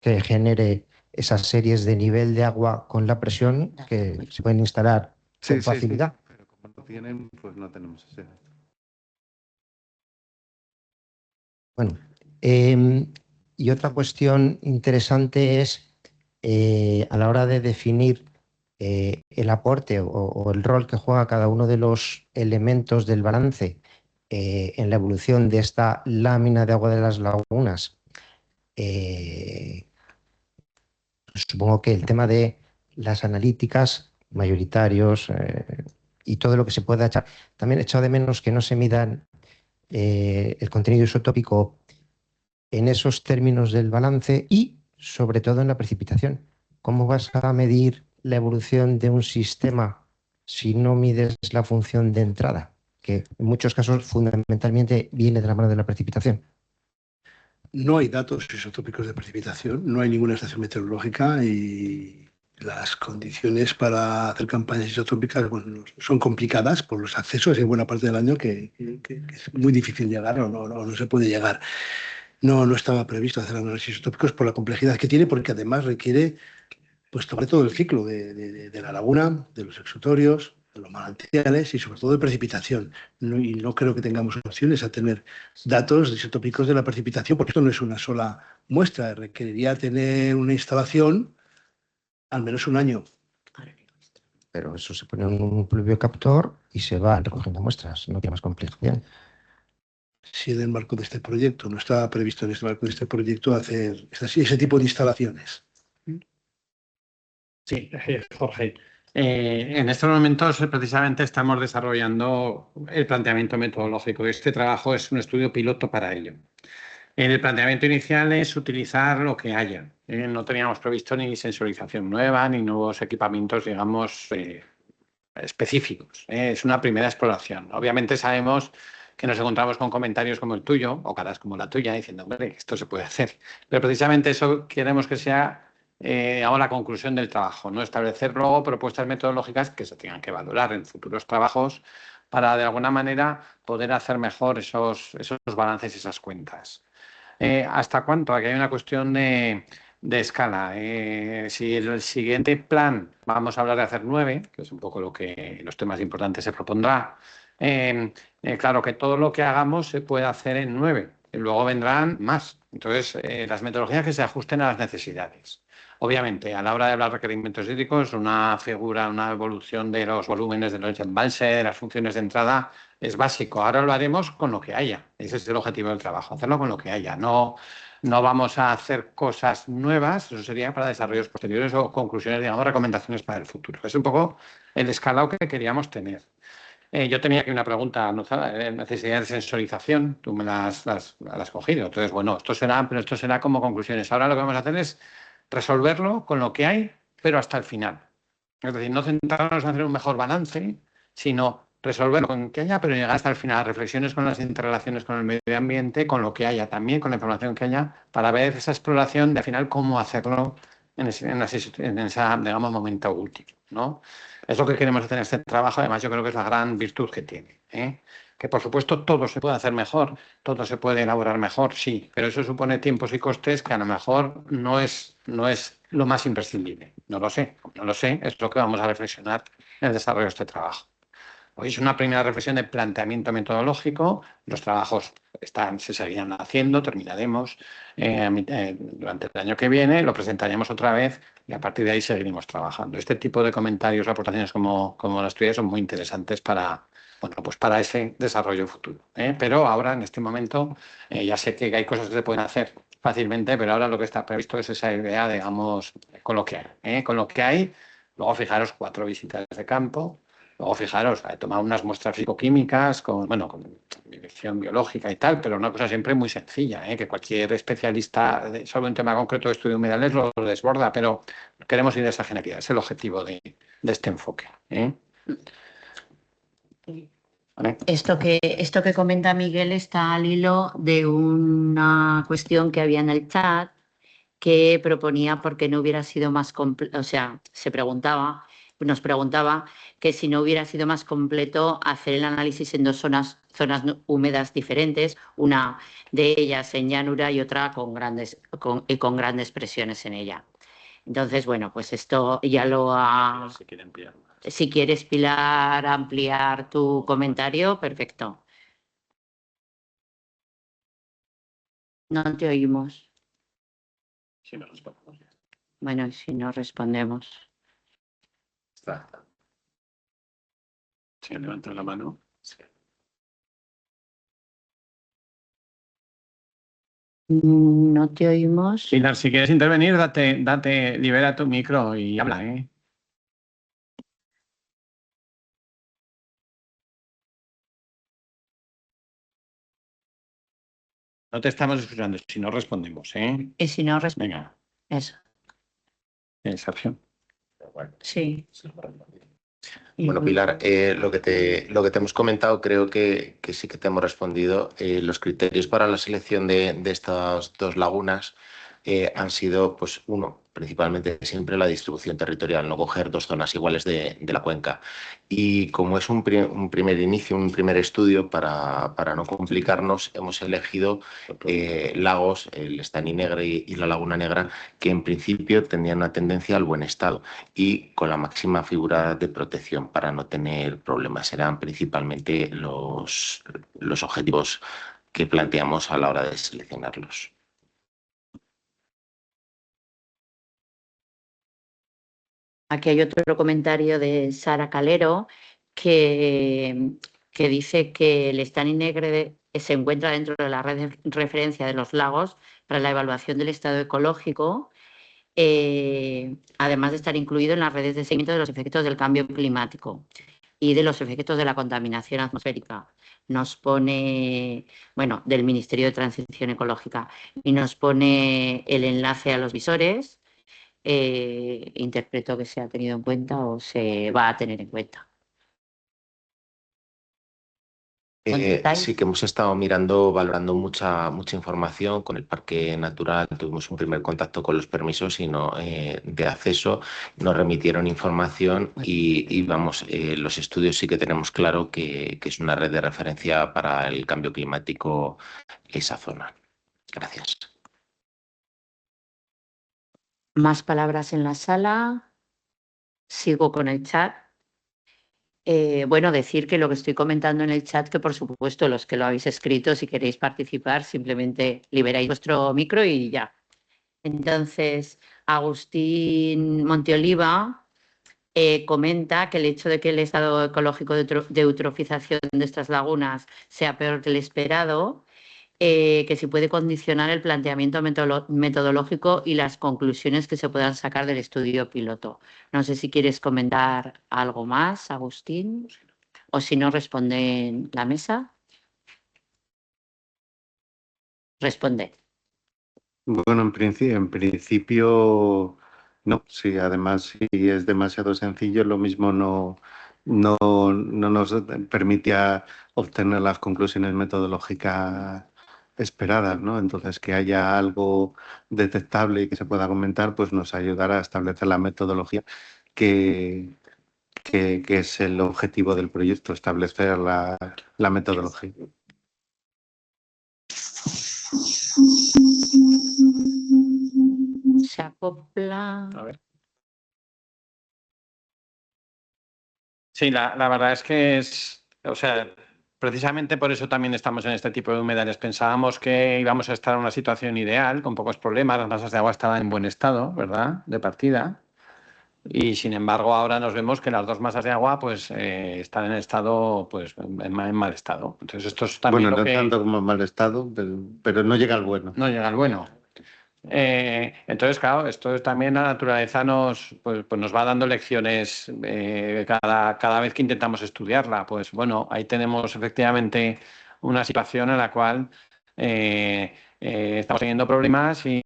Speaker 7: que genere esas series de nivel de agua con la presión que se pueden instalar con facilidad.
Speaker 4: Sí, pero como no tienen, pues no tenemos ese dato.
Speaker 7: Bueno, y otra cuestión interesante es a la hora de definir el aporte o el rol que juega cada uno de los elementos del balance en la evolución de esta lámina de agua de las lagunas. Supongo que el tema de las analíticas mayoritarios y todo lo que se pueda echar. También he echado de menos que no se midan el contenido isotópico en esos términos del balance y, sobre todo, en la precipitación. ¿Cómo vas a medir la evolución de un sistema si no mides la función de entrada, que en muchos casos fundamentalmente viene de la mano de la precipitación?
Speaker 5: No hay datos isotópicos de precipitación, no hay ninguna estación meteorológica, y las condiciones para hacer campañas isotópicas, bueno, son complicadas por los accesos. Hay buena parte del año que es muy difícil llegar o no se puede llegar. No estaba previsto hacer análisis isotópicos por la complejidad que tiene, porque además requiere pues tomar todo el ciclo de la laguna, de los exutorios, de los manantiales y sobre todo de precipitación. Y no creo que tengamos opciones a tener datos isotópicos de la precipitación, porque esto no es una sola muestra. Requeriría tener una instalación al menos un año.
Speaker 7: Pero eso se pone en un pluviocaptor y se va recogiendo muestras, no tiene más complejidad.
Speaker 5: Si en el marco de este proyecto, no está previsto en este marco de este proyecto hacer ese tipo de instalaciones.
Speaker 1: Sí, Jorge. En estos momentos precisamente estamos desarrollando el planteamiento metodológico. Este trabajo es un estudio piloto para ello. El planteamiento inicial es utilizar lo que haya. No teníamos previsto ni sensorización nueva, ni nuevos equipamientos, digamos, específicos. Es una primera exploración. Obviamente sabemos que nos encontramos con comentarios como el tuyo o caras como la tuya diciendo, hombre, esto se puede hacer. Pero precisamente eso queremos que sea la conclusión del trabajo, ¿no? Establecer luego propuestas metodológicas que se tengan que valorar en futuros trabajos para de alguna manera poder hacer mejor esos balances y esas cuentas. ¿Hasta cuánto? Aquí hay una cuestión de escala. Si el siguiente plan vamos a hablar de hacer 9, que es un poco lo que los temas importantes se propondrá, claro que todo lo que hagamos se puede hacer en 9, y luego vendrán más. Entonces, las metodologías que se ajusten a las necesidades. Obviamente, a la hora de hablar de requerimientos hídricos, una figura, una evolución de los volúmenes de los embalses, de las funciones de entrada, es básico. Ahora lo haremos con lo que haya. Ese es el objetivo del trabajo, hacerlo con lo que haya. No vamos a hacer cosas nuevas, eso sería para desarrollos posteriores o conclusiones, digamos, recomendaciones para el futuro. Es un poco el escalado que queríamos tener. Yo tenía aquí una pregunta, necesidad de sensorización, tú me las has cogido. Entonces, bueno, esto será como conclusiones. Ahora lo que vamos a hacer es resolverlo con lo que hay, pero hasta el final. Es decir, no centrarnos en hacer un mejor balance, sino resolverlo con lo que haya, pero llegar hasta el final. Reflexiones con las interrelaciones con el medio ambiente, con lo que haya también, con la información que haya, para ver esa exploración de al final cómo hacerlo en ese digamos, momento último, ¿no? Es lo que queremos hacer en este trabajo. Además, yo creo que es la gran virtud que tiene, ¿eh? Que, por supuesto, todo se puede hacer mejor, todo se puede elaborar mejor, sí, pero eso supone tiempos y costes que a lo mejor no es lo más imprescindible. No lo sé, es lo que vamos a reflexionar en el desarrollo de este trabajo. Hoy es una primera reflexión de planteamiento metodológico. Los trabajos se seguirán haciendo, terminaremos durante el año que viene, lo presentaremos otra vez y a partir de ahí seguiremos trabajando. Este tipo de comentarios o aportaciones como las tuyas son muy interesantes para ese desarrollo futuro. Pero ahora, en este momento, ya sé que hay cosas que se pueden hacer fácilmente, pero ahora lo que está previsto es esa idea, digamos, con lo que hay. Con lo que hay, luego fijaros 4 visitas de campo. Luego, fijaros, he tomado unas muestras físico-químicas con medición biológica y tal, pero una cosa siempre muy sencilla, que cualquier especialista sobre un tema concreto de estudio de humedales lo desborda, pero queremos ir a esa generalidad, es el objetivo de este enfoque. ¿Vale?
Speaker 3: Esto que comenta Miguel está al hilo de una cuestión que había en el chat que proponía por qué no hubiera sido más completo, o sea, nos preguntaba que si no hubiera sido más completo hacer el análisis en 2 zonas húmedas diferentes, una de ellas en llanura y otra con grandes presiones en ella. Entonces, bueno, pues esto ya lo ha... Si quieres, Pilar, ampliar tu comentario, perfecto. No te oímos.
Speaker 1: Si no respondemos.
Speaker 3: Bueno, y si no respondemos.
Speaker 1: Está. Si levantan la mano. Sí.
Speaker 3: No te oímos.
Speaker 1: Pilar, si quieres intervenir, libera tu micro y habla, ¿eh? No te estamos escuchando, si no respondemos, ¿eh?
Speaker 3: Y si no respondemos.
Speaker 1: Venga.
Speaker 3: Eso.
Speaker 1: Sergio.
Speaker 3: Sí.
Speaker 2: Bueno, Pilar, lo que te hemos comentado, creo que sí que te hemos respondido. Los criterios para la selección de estas 2 lagunas han sido, pues, uno, principalmente siempre la distribución territorial, no coger 2 zonas iguales de la cuenca. Y como es un primer inicio, un primer estudio, para no complicarnos, hemos elegido lagos, el Estany Negre y la Laguna Negra, que en principio tendrían una tendencia al buen estado y con la máxima figura de protección para no tener problemas. Serán principalmente los objetivos que planteamos a la hora de seleccionarlos.
Speaker 3: Aquí hay otro comentario de Sara Calero que dice que el Estany Negre se encuentra dentro de la red de referencia de los lagos para la evaluación del estado ecológico además de estar incluido en las redes de seguimiento de los efectos del cambio climático y de los efectos de la contaminación atmosférica. Nos pone, bueno, del Ministerio de Transición Ecológica, y nos pone el enlace a los visores. Interpreto que se ha tenido en cuenta o se va a tener en cuenta.
Speaker 2: Sí que hemos estado mirando, valorando mucha información con el Parque Natural. Tuvimos un primer contacto con los permisos de acceso, nos remitieron información y vamos, los estudios sí que tenemos claro que es una red de referencia para el cambio climático esa zona. Gracias.
Speaker 3: Más palabras en la sala. Sigo con el chat. Bueno, decir que lo que estoy comentando en el chat, que por supuesto los que lo habéis escrito, si queréis participar, simplemente liberáis vuestro micro y ya. Entonces, Agustín Monteoliva comenta que el hecho de que el estado ecológico de eutrofización de estas lagunas sea peor que el esperado, que si puede condicionar el planteamiento metodológico y las conclusiones que se puedan sacar del estudio piloto. No sé si quieres comentar algo más, Agustín, o si no, responde en la mesa. Responde.
Speaker 4: Bueno, en principio no, sí, además si es demasiado sencillo, lo mismo no nos permitía obtener las conclusiones metodológicas esperadas, ¿no? Entonces, que haya algo detectable y que se pueda comentar, pues nos ayudará a establecer la metodología que es el objetivo del proyecto, establecer la metodología.
Speaker 3: Se acopla.
Speaker 1: A ver. Sí, la verdad es que o sea, precisamente por eso también estamos en este tipo de humedales. Pensábamos que íbamos a estar en una situación ideal, con pocos problemas, las masas de agua estaban en buen estado, ¿verdad?, de partida. Y sin embargo ahora nos vemos que las dos masas de agua pues están en estado, pues en mal estado. Entonces esto es también
Speaker 4: Bueno,
Speaker 1: lo
Speaker 4: no
Speaker 1: que...
Speaker 4: tanto como en mal estado, pero no llega al bueno.
Speaker 1: No llega al bueno. Entonces, claro, esto también la naturaleza pues nos va dando lecciones cada vez que intentamos estudiarla. Pues bueno, ahí tenemos efectivamente una situación en la cual estamos teniendo problemas y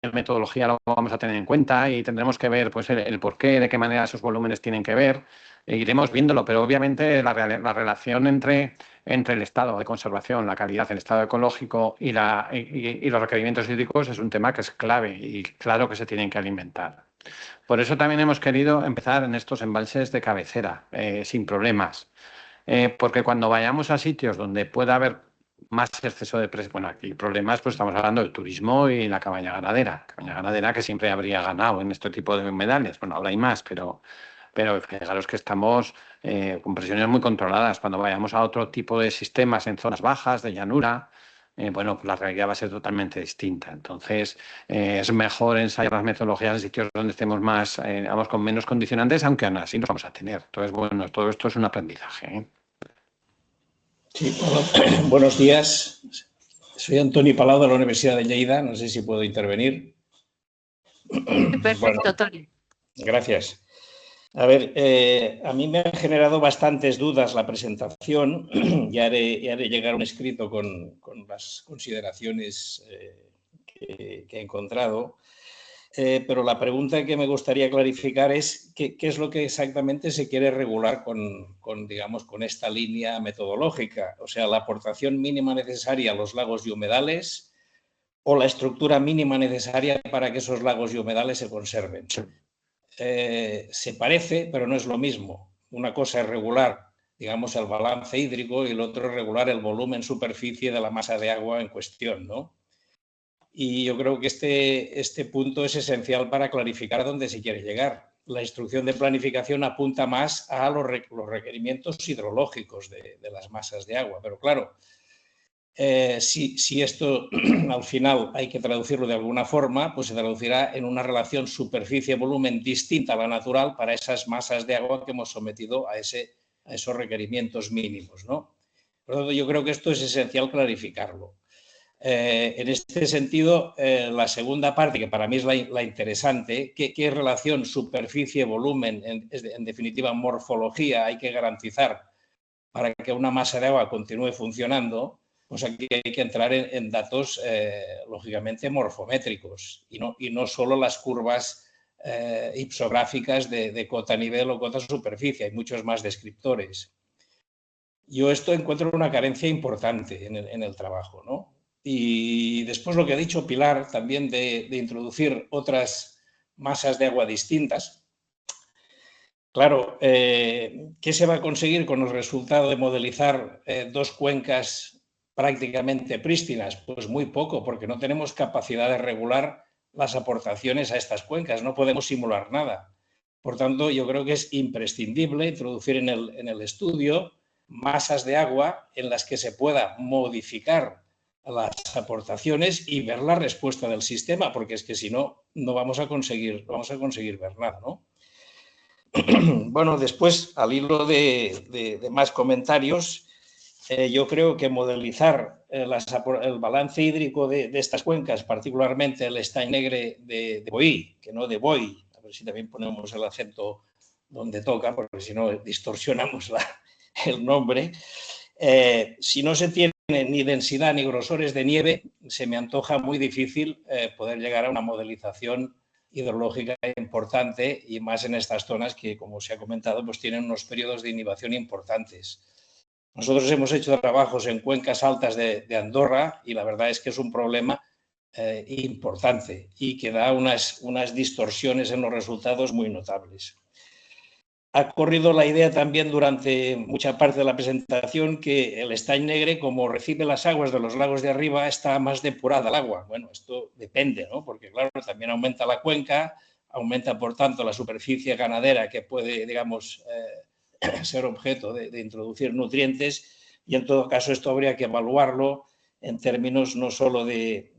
Speaker 1: en metodología lo vamos a tener en cuenta y tendremos que ver pues, el porqué, de qué manera esos volúmenes tienen que ver. Iremos viéndolo, pero obviamente la relación entre el estado de conservación, la calidad, el estado ecológico y los requerimientos hídricos es un tema que es clave y claro que se tienen que alimentar. Por eso también hemos querido empezar en estos embalses de cabecera, sin problemas, porque cuando vayamos a sitios donde pueda haber más exceso de presión. Bueno, aquí problemas, pues estamos hablando del turismo y la cabaña ganadera que siempre habría ganado en este tipo de humedales. Bueno, ahora hay más, pero fijaros que estamos con presiones muy controladas. Cuando vayamos a otro tipo de sistemas en zonas bajas, de llanura, bueno, pues la realidad va a ser totalmente distinta. Entonces, es mejor ensayar las metodologías en sitios donde estemos más, vamos, con menos condicionantes, aunque aún así los vamos a tener. Entonces, bueno, todo esto es un aprendizaje, ¿eh?
Speaker 8: Sí, buenos días. Soy Antoni Palau de la Universidad de Lleida. No sé si puedo intervenir.
Speaker 3: Perfecto,
Speaker 8: bueno,
Speaker 3: Toni.
Speaker 8: Gracias. A ver, a mí me han generado bastantes dudas la presentación. Ya haré llegar un escrito con las consideraciones que he encontrado. Pero la pregunta que me gustaría clarificar es qué es lo que exactamente se quiere regular digamos, con esta línea metodológica. O sea, la aportación mínima necesaria a los lagos y humedales o la estructura mínima necesaria para que esos lagos y humedales se conserven. Se parece, pero no es lo mismo. Una cosa es regular, digamos, el balance hídrico y el otro es regular el volumen superficie de la masa de agua en cuestión, ¿no? Y yo creo que este punto es esencial para clarificar a dónde se quiere llegar. La instrucción de planificación apunta más a los requerimientos hidrológicos de las masas de agua. Pero claro, si esto al final hay que traducirlo de alguna forma, pues se traducirá en una relación superficie-volumen distinta a la natural para esas masas de agua que hemos sometido a esos requerimientos mínimos, ¿no? Por lo tanto, yo creo que esto es esencial clarificarlo. En este sentido, la segunda parte, que para mí es la interesante, ¿qué relación superficie-volumen, en definitiva morfología, hay que garantizar para que una masa de agua continúe funcionando? Pues aquí hay que entrar en datos, lógicamente, morfométricos y no solo las curvas ipsográficas de cota nivel o cota superficie, hay muchos más descriptores. Yo esto encuentro una carencia importante en el trabajo, ¿no? Y después lo que ha dicho Pilar también de introducir otras masas de agua distintas. Claro, ¿qué se va a conseguir con el resultado de modelizar dos cuencas prácticamente prístinas? Pues muy poco, porque no tenemos capacidad de regular las aportaciones a estas cuencas, no podemos simular nada. Por tanto, yo creo que es imprescindible introducir en el estudio masas de agua en las que se pueda modificar las aportaciones y ver la respuesta del sistema, porque es que si no, no vamos a conseguir ver nada, ¿no? Bueno, después, al hilo de más comentarios, yo creo que modelizar el balance hídrico de estas cuencas, particularmente el Estany Negre de Boí, que no de Boi, a ver si también ponemos el acento donde toca, porque si no distorsionamos el nombre. Si no se tiene ni densidad ni grosores de nieve, se me antoja muy difícil poder llegar a una modelización hidrológica importante, y más en estas zonas que, como se ha comentado, pues tienen unos periodos de inhibición importantes. Nosotros hemos hecho trabajos en cuencas altas de Andorra y la verdad es que es un problema importante y que da unas distorsiones en los resultados muy notables. Ha corrido la idea también durante mucha parte de la presentación que el Estany Negre, como recibe las aguas de los lagos de arriba, está más depurada el agua. Bueno, esto depende, ¿no? Porque claro, también aumenta la cuenca, aumenta por tanto la superficie ganadera que puede, digamos, ser objeto de introducir nutrientes, y en todo caso esto habría que evaluarlo en términos no solo de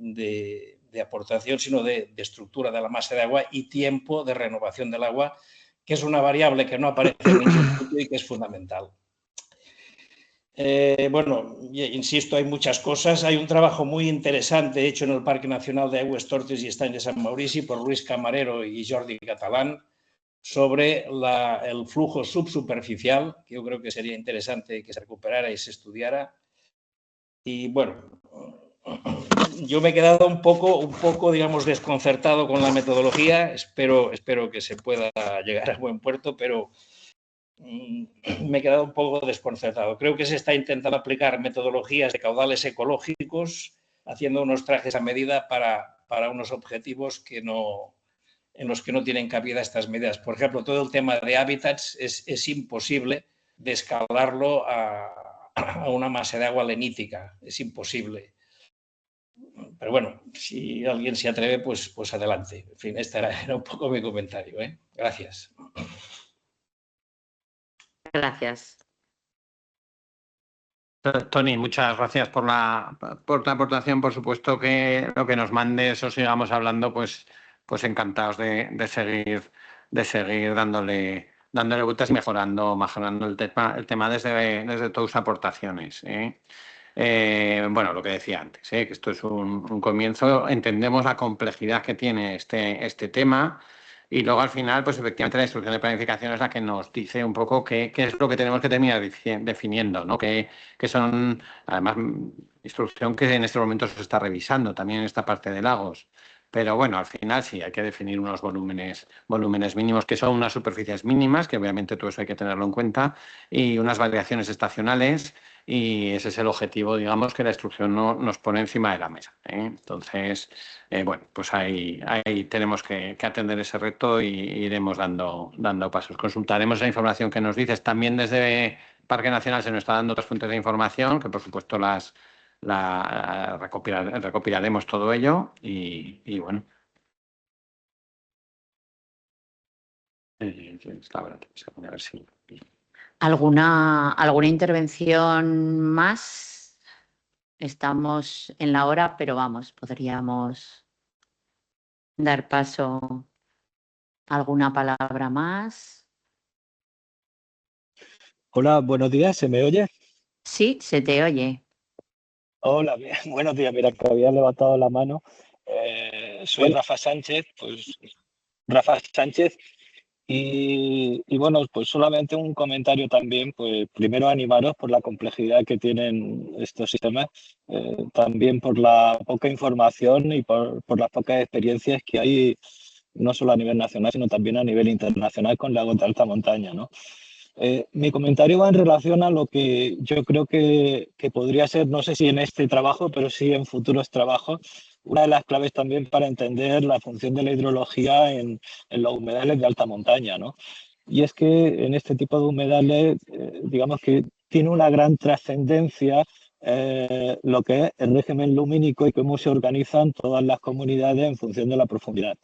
Speaker 8: aportación, sino de estructura de la masa de agua y tiempo de renovación del agua, que es una variable que no aparece en ningún sitio y que es fundamental. Bueno, insisto, hay muchas cosas. Hay un trabajo muy interesante hecho en el Parque Nacional de Aigües Tortes y Estany de Sant Maurici por Luis Camarero y Jordi Catalán sobre el flujo subsuperficial, que yo creo que sería interesante que se recuperara y se estudiara. Y bueno, yo me he quedado un poco, digamos, desconcertado con la metodología. Espero que se pueda llegar a buen puerto, pero me he quedado un poco desconcertado. Creo que se está intentando aplicar metodologías de caudales ecológicos, haciendo unos trajes a medida para unos objetivos en los que no tienen cabida estas medidas. Por ejemplo, todo el tema de hábitats es imposible de escalarlo a una masa de agua lenítica. Es imposible. Pero bueno, si alguien se atreve, pues adelante. En fin, este era un poco mi comentario, ¿eh? Gracias.
Speaker 3: Gracias.
Speaker 1: Tony, muchas gracias por la aportación. Por supuesto que lo que nos mandes o sigamos hablando, pues encantados de seguir dándole vueltas y mejorando el tema desde tus aportaciones, ¿eh? Bueno, lo que decía antes, que esto es un comienzo. Entendemos la complejidad que tiene este tema. Y luego al final, pues efectivamente la instrucción de planificación es la que nos dice un poco qué es lo que tenemos que terminar definiendo, ¿no? Que son, además, instrucción que en este momento se está revisando también en esta parte de lagos. Pero bueno, al final sí, hay que definir unos volúmenes mínimos, que son unas superficies mínimas, que obviamente todo eso hay que tenerlo en cuenta, y unas variaciones estacionales, y ese es el objetivo, digamos, que la instrucción nos pone encima de la mesa, ¿eh? Entonces, bueno, pues ahí tenemos que atender ese reto y iremos dando pasos. Consultaremos la información que nos dices. También desde Parque Nacional se nos está dando otras fuentes de información, que por supuesto recopilaremos todo ello y bueno. A ver si...
Speaker 3: ¿Alguna intervención más? Estamos en la hora, pero vamos, podríamos dar paso a alguna palabra más.
Speaker 9: Hola, buenos días, ¿se me oye?
Speaker 3: Sí, se te oye.
Speaker 9: Hola, buenos días. Mira, que había levantado la mano. Soy Rafa Sánchez, y bueno, pues solamente un comentario también, pues primero animaros por la complejidad que tienen estos sistemas, también por la poca información y por las pocas experiencias que hay, no solo a nivel nacional, sino también a nivel internacional con lagos de alta montaña, ¿no? Mi comentario va en relación a lo que yo creo que podría ser, no sé si en este trabajo, pero sí en futuros trabajos, una de las claves también para entender la función de la hidrología en los humedales de alta montaña, ¿no? Y es que en este tipo de humedales, digamos que tiene una gran trascendencia lo que es el régimen lumínico y cómo se organizan todas las comunidades en función de la profundidad.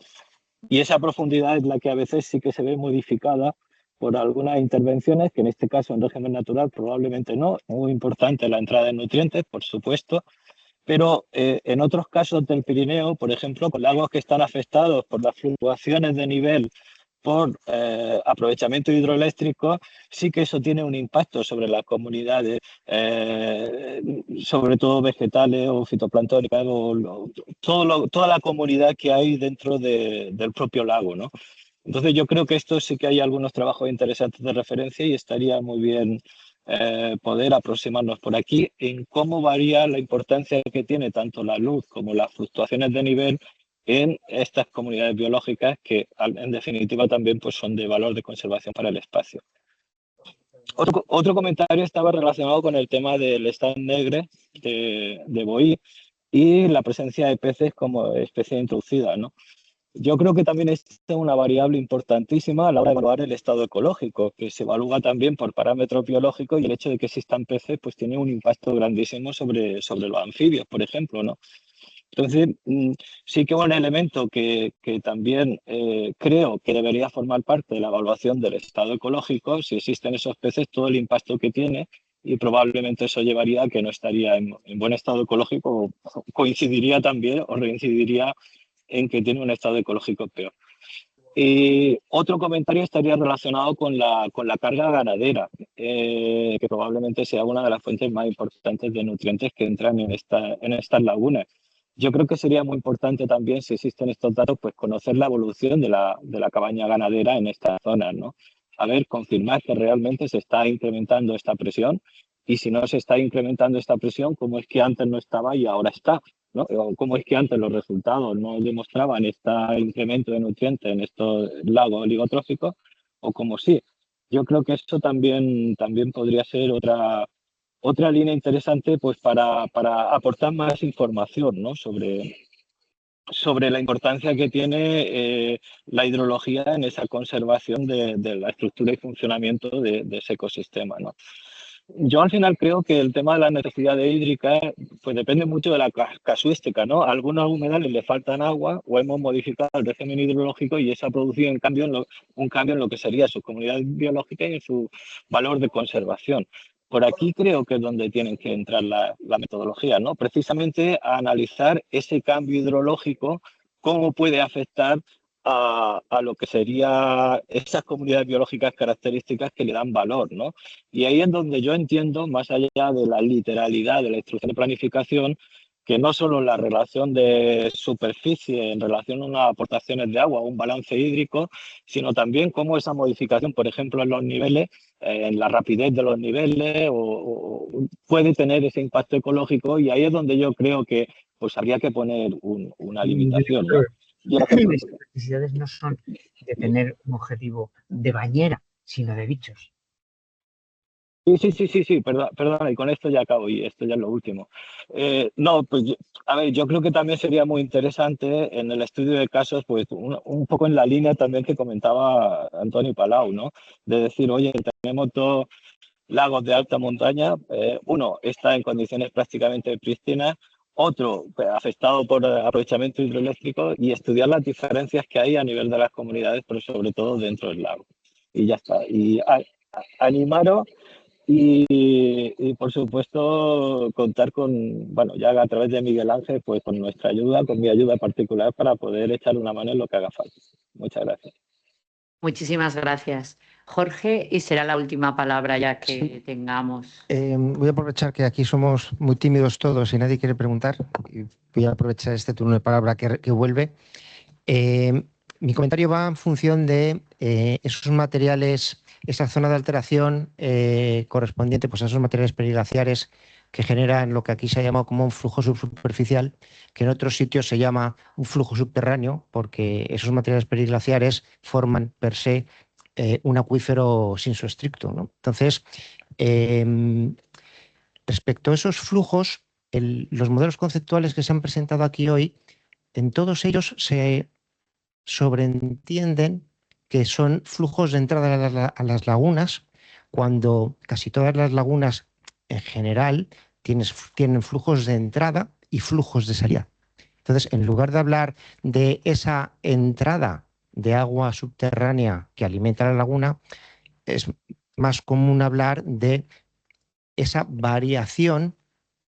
Speaker 9: Y esa profundidad es la que a veces sí que se ve modificada por algunas intervenciones, que en este caso en régimen natural probablemente no. Muy importante la entrada de nutrientes, por supuesto, pero en otros casos del Pirineo, por ejemplo, con lagos que están afectados por las fluctuaciones de nivel por aprovechamiento hidroeléctrico, sí que eso tiene un impacto sobre las comunidades, sobre todo vegetales o fitoplanctónicas, toda la comunidad que hay dentro del propio lago, ¿no? Entonces yo creo que esto sí que hay algunos trabajos interesantes de referencia y estaría muy bien poder aproximarnos por aquí en cómo varía la importancia que tiene tanto la luz como las fluctuaciones de nivel en estas comunidades biológicas que en definitiva también pues, son de valor de conservación para el espacio. Otro comentario estaba relacionado con el tema del stand negre de Boí y la presencia de peces como especie introducida, ¿no? Yo creo que también es una variable importantísima a la hora de evaluar el estado ecológico, que se evalúa también por parámetros biológicos y el hecho de que existan peces pues tiene un impacto grandísimo sobre los anfibios, por ejemplo, ¿no? Entonces, sí que un elemento que también creo que debería formar parte de la evaluación del estado ecológico, si existen esos peces, todo el impacto que tiene, y probablemente eso llevaría a que no estaría en buen estado ecológico, o coincidiría también o reincidiría en que tiene un estado ecológico peor. Y otro comentario estaría relacionado con la carga ganadera, que probablemente sea una de las fuentes más importantes de nutrientes que entran en estas lagunas. Yo creo que sería muy importante también, si existen estos datos, pues conocer la evolución de la cabaña ganadera en estas zonas, ¿no? A ver, confirmar que realmente se está incrementando esta presión y si no se está incrementando esta presión, ¿cómo es que antes no estaba y ahora está? ¿No? ¿Cómo es que antes los resultados no demostraban este incremento de nutrientes en estos lagos oligotróficos? O como sí. Yo creo que esto también podría ser otra línea interesante pues, para aportar más información, ¿no? sobre la importancia que tiene la hidrología en esa conservación de la estructura y funcionamiento de ese ecosistema, ¿no? Yo al final creo que el tema de las necesidades hídricas pues depende mucho de la casuística, ¿no? A algunos humedales le faltan agua o hemos modificado el régimen hidrológico y eso ha producido un cambio en lo que sería su comunidad biológica y en su valor de conservación. Por aquí creo que es donde tienen que entrar la metodología, ¿no? Precisamente a analizar ese cambio hidrológico, cómo puede afectar a lo que serían esas comunidades biológicas características que le dan valor, ¿no? Y ahí es donde yo entiendo, más allá de la literalidad de la instrucción de planificación, que no solo la relación de superficie en relación a unas aportaciones de agua o un balance hídrico, sino también cómo esa modificación, por ejemplo, en los niveles, en la rapidez de los niveles, o puede tener ese impacto ecológico, y ahí es donde yo creo que pues habría que poner una limitación, ¿no?
Speaker 10: Las necesidades no son de tener un objetivo de bañera, sino de bichos.
Speaker 9: Sí, perdona, y con esto ya acabo y esto ya es lo último. No, pues a ver, yo creo que también sería muy interesante en el estudio de casos, pues un poco en la línea también que comentaba Antonio Palau, ¿no? De decir, oye, tenemos dos lagos de alta montaña, uno está en condiciones prácticamente prístinas, otro pues, afectado por aprovechamiento hidroeléctrico, y estudiar las diferencias que hay a nivel de las comunidades, pero sobre todo dentro del lago. Y ya está. Y animaros. Y por supuesto contar con, bueno, ya a través de Miguel Ángel, pues con nuestra ayuda, con mi ayuda particular para poder echar una mano en lo que haga falta. Muchas gracias.
Speaker 3: Muchísimas gracias. Jorge, y será la última palabra ya que
Speaker 7: Sí.
Speaker 3: tengamos.
Speaker 7: Voy a aprovechar que aquí somos muy tímidos todos y nadie quiere preguntar. Y voy a aprovechar este turno de palabra que vuelve. Mi comentario va en función de esos materiales, esa zona de alteración correspondiente pues, a esos materiales periglaciares que generan lo que aquí se ha llamado como un flujo subsuperficial, que en otros sitios se llama un flujo subterráneo, porque esos materiales periglaciares forman per se un acuífero sinsoestricto, ¿no? Entonces, respecto a esos flujos, los modelos conceptuales que se han presentado aquí hoy, en todos ellos se sobreentienden que son flujos de entrada a las lagunas, cuando casi todas las lagunas en general tienen flujos de entrada y flujos de salida. Entonces, en lugar de hablar de esa entrada de agua subterránea que alimenta la laguna, es más común hablar de esa variación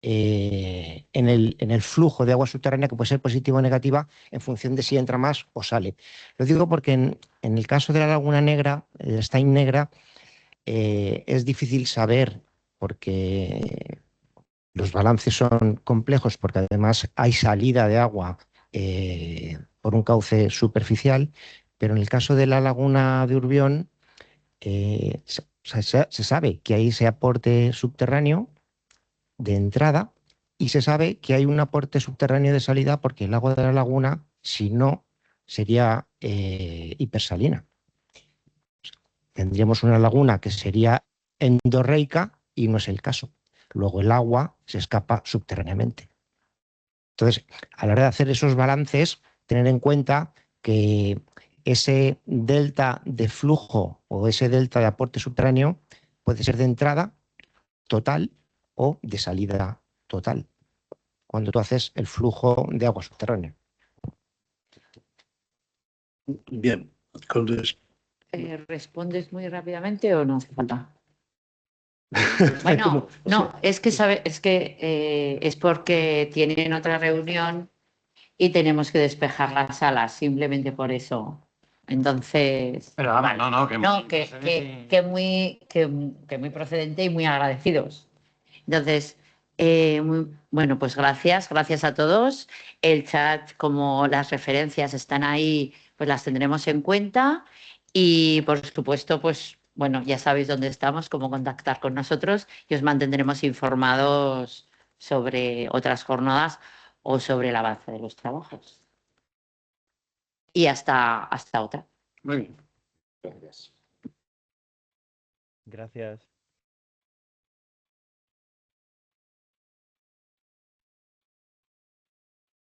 Speaker 7: en el flujo de agua subterránea, que puede ser positiva o negativa en función de si entra más o sale. Lo digo porque en el caso de la Laguna Negra, la Stein Negra, es difícil saber porque los balances son complejos, porque además hay salida de agua por un cauce superficial, pero en el caso de la Laguna de Urbión, se sabe que hay ese aporte subterráneo de entrada y se sabe que hay un aporte subterráneo de salida porque el agua de la laguna, si no, sería hipersalina. Tendríamos una laguna que sería endorreica y no es el caso. Luego el agua se escapa subterráneamente. Entonces, a la hora de hacer esos balances, tener en cuenta que ese delta de flujo o ese delta de aporte subterráneo puede ser de entrada total o de salida total, cuando tú haces el flujo de agua subterránea.
Speaker 5: Bien,
Speaker 3: ¿Respondes muy rápidamente o no hace falta? Bueno, no, es que es porque tienen otra reunión y tenemos que despejar la sala, simplemente por eso. Entonces,
Speaker 1: Pero vamos,
Speaker 3: vale.
Speaker 1: no,
Speaker 3: que muy procedente y muy agradecidos. Entonces, bueno, pues gracias a todos. El chat, como las referencias están ahí, pues las tendremos en cuenta. Y por supuesto, pues bueno, ya sabéis dónde estamos, cómo contactar con nosotros y os mantendremos informados sobre otras jornadas o sobre el avance de los trabajos. Y hasta otra.
Speaker 1: Muy bien.
Speaker 2: Gracias.
Speaker 9: Gracias.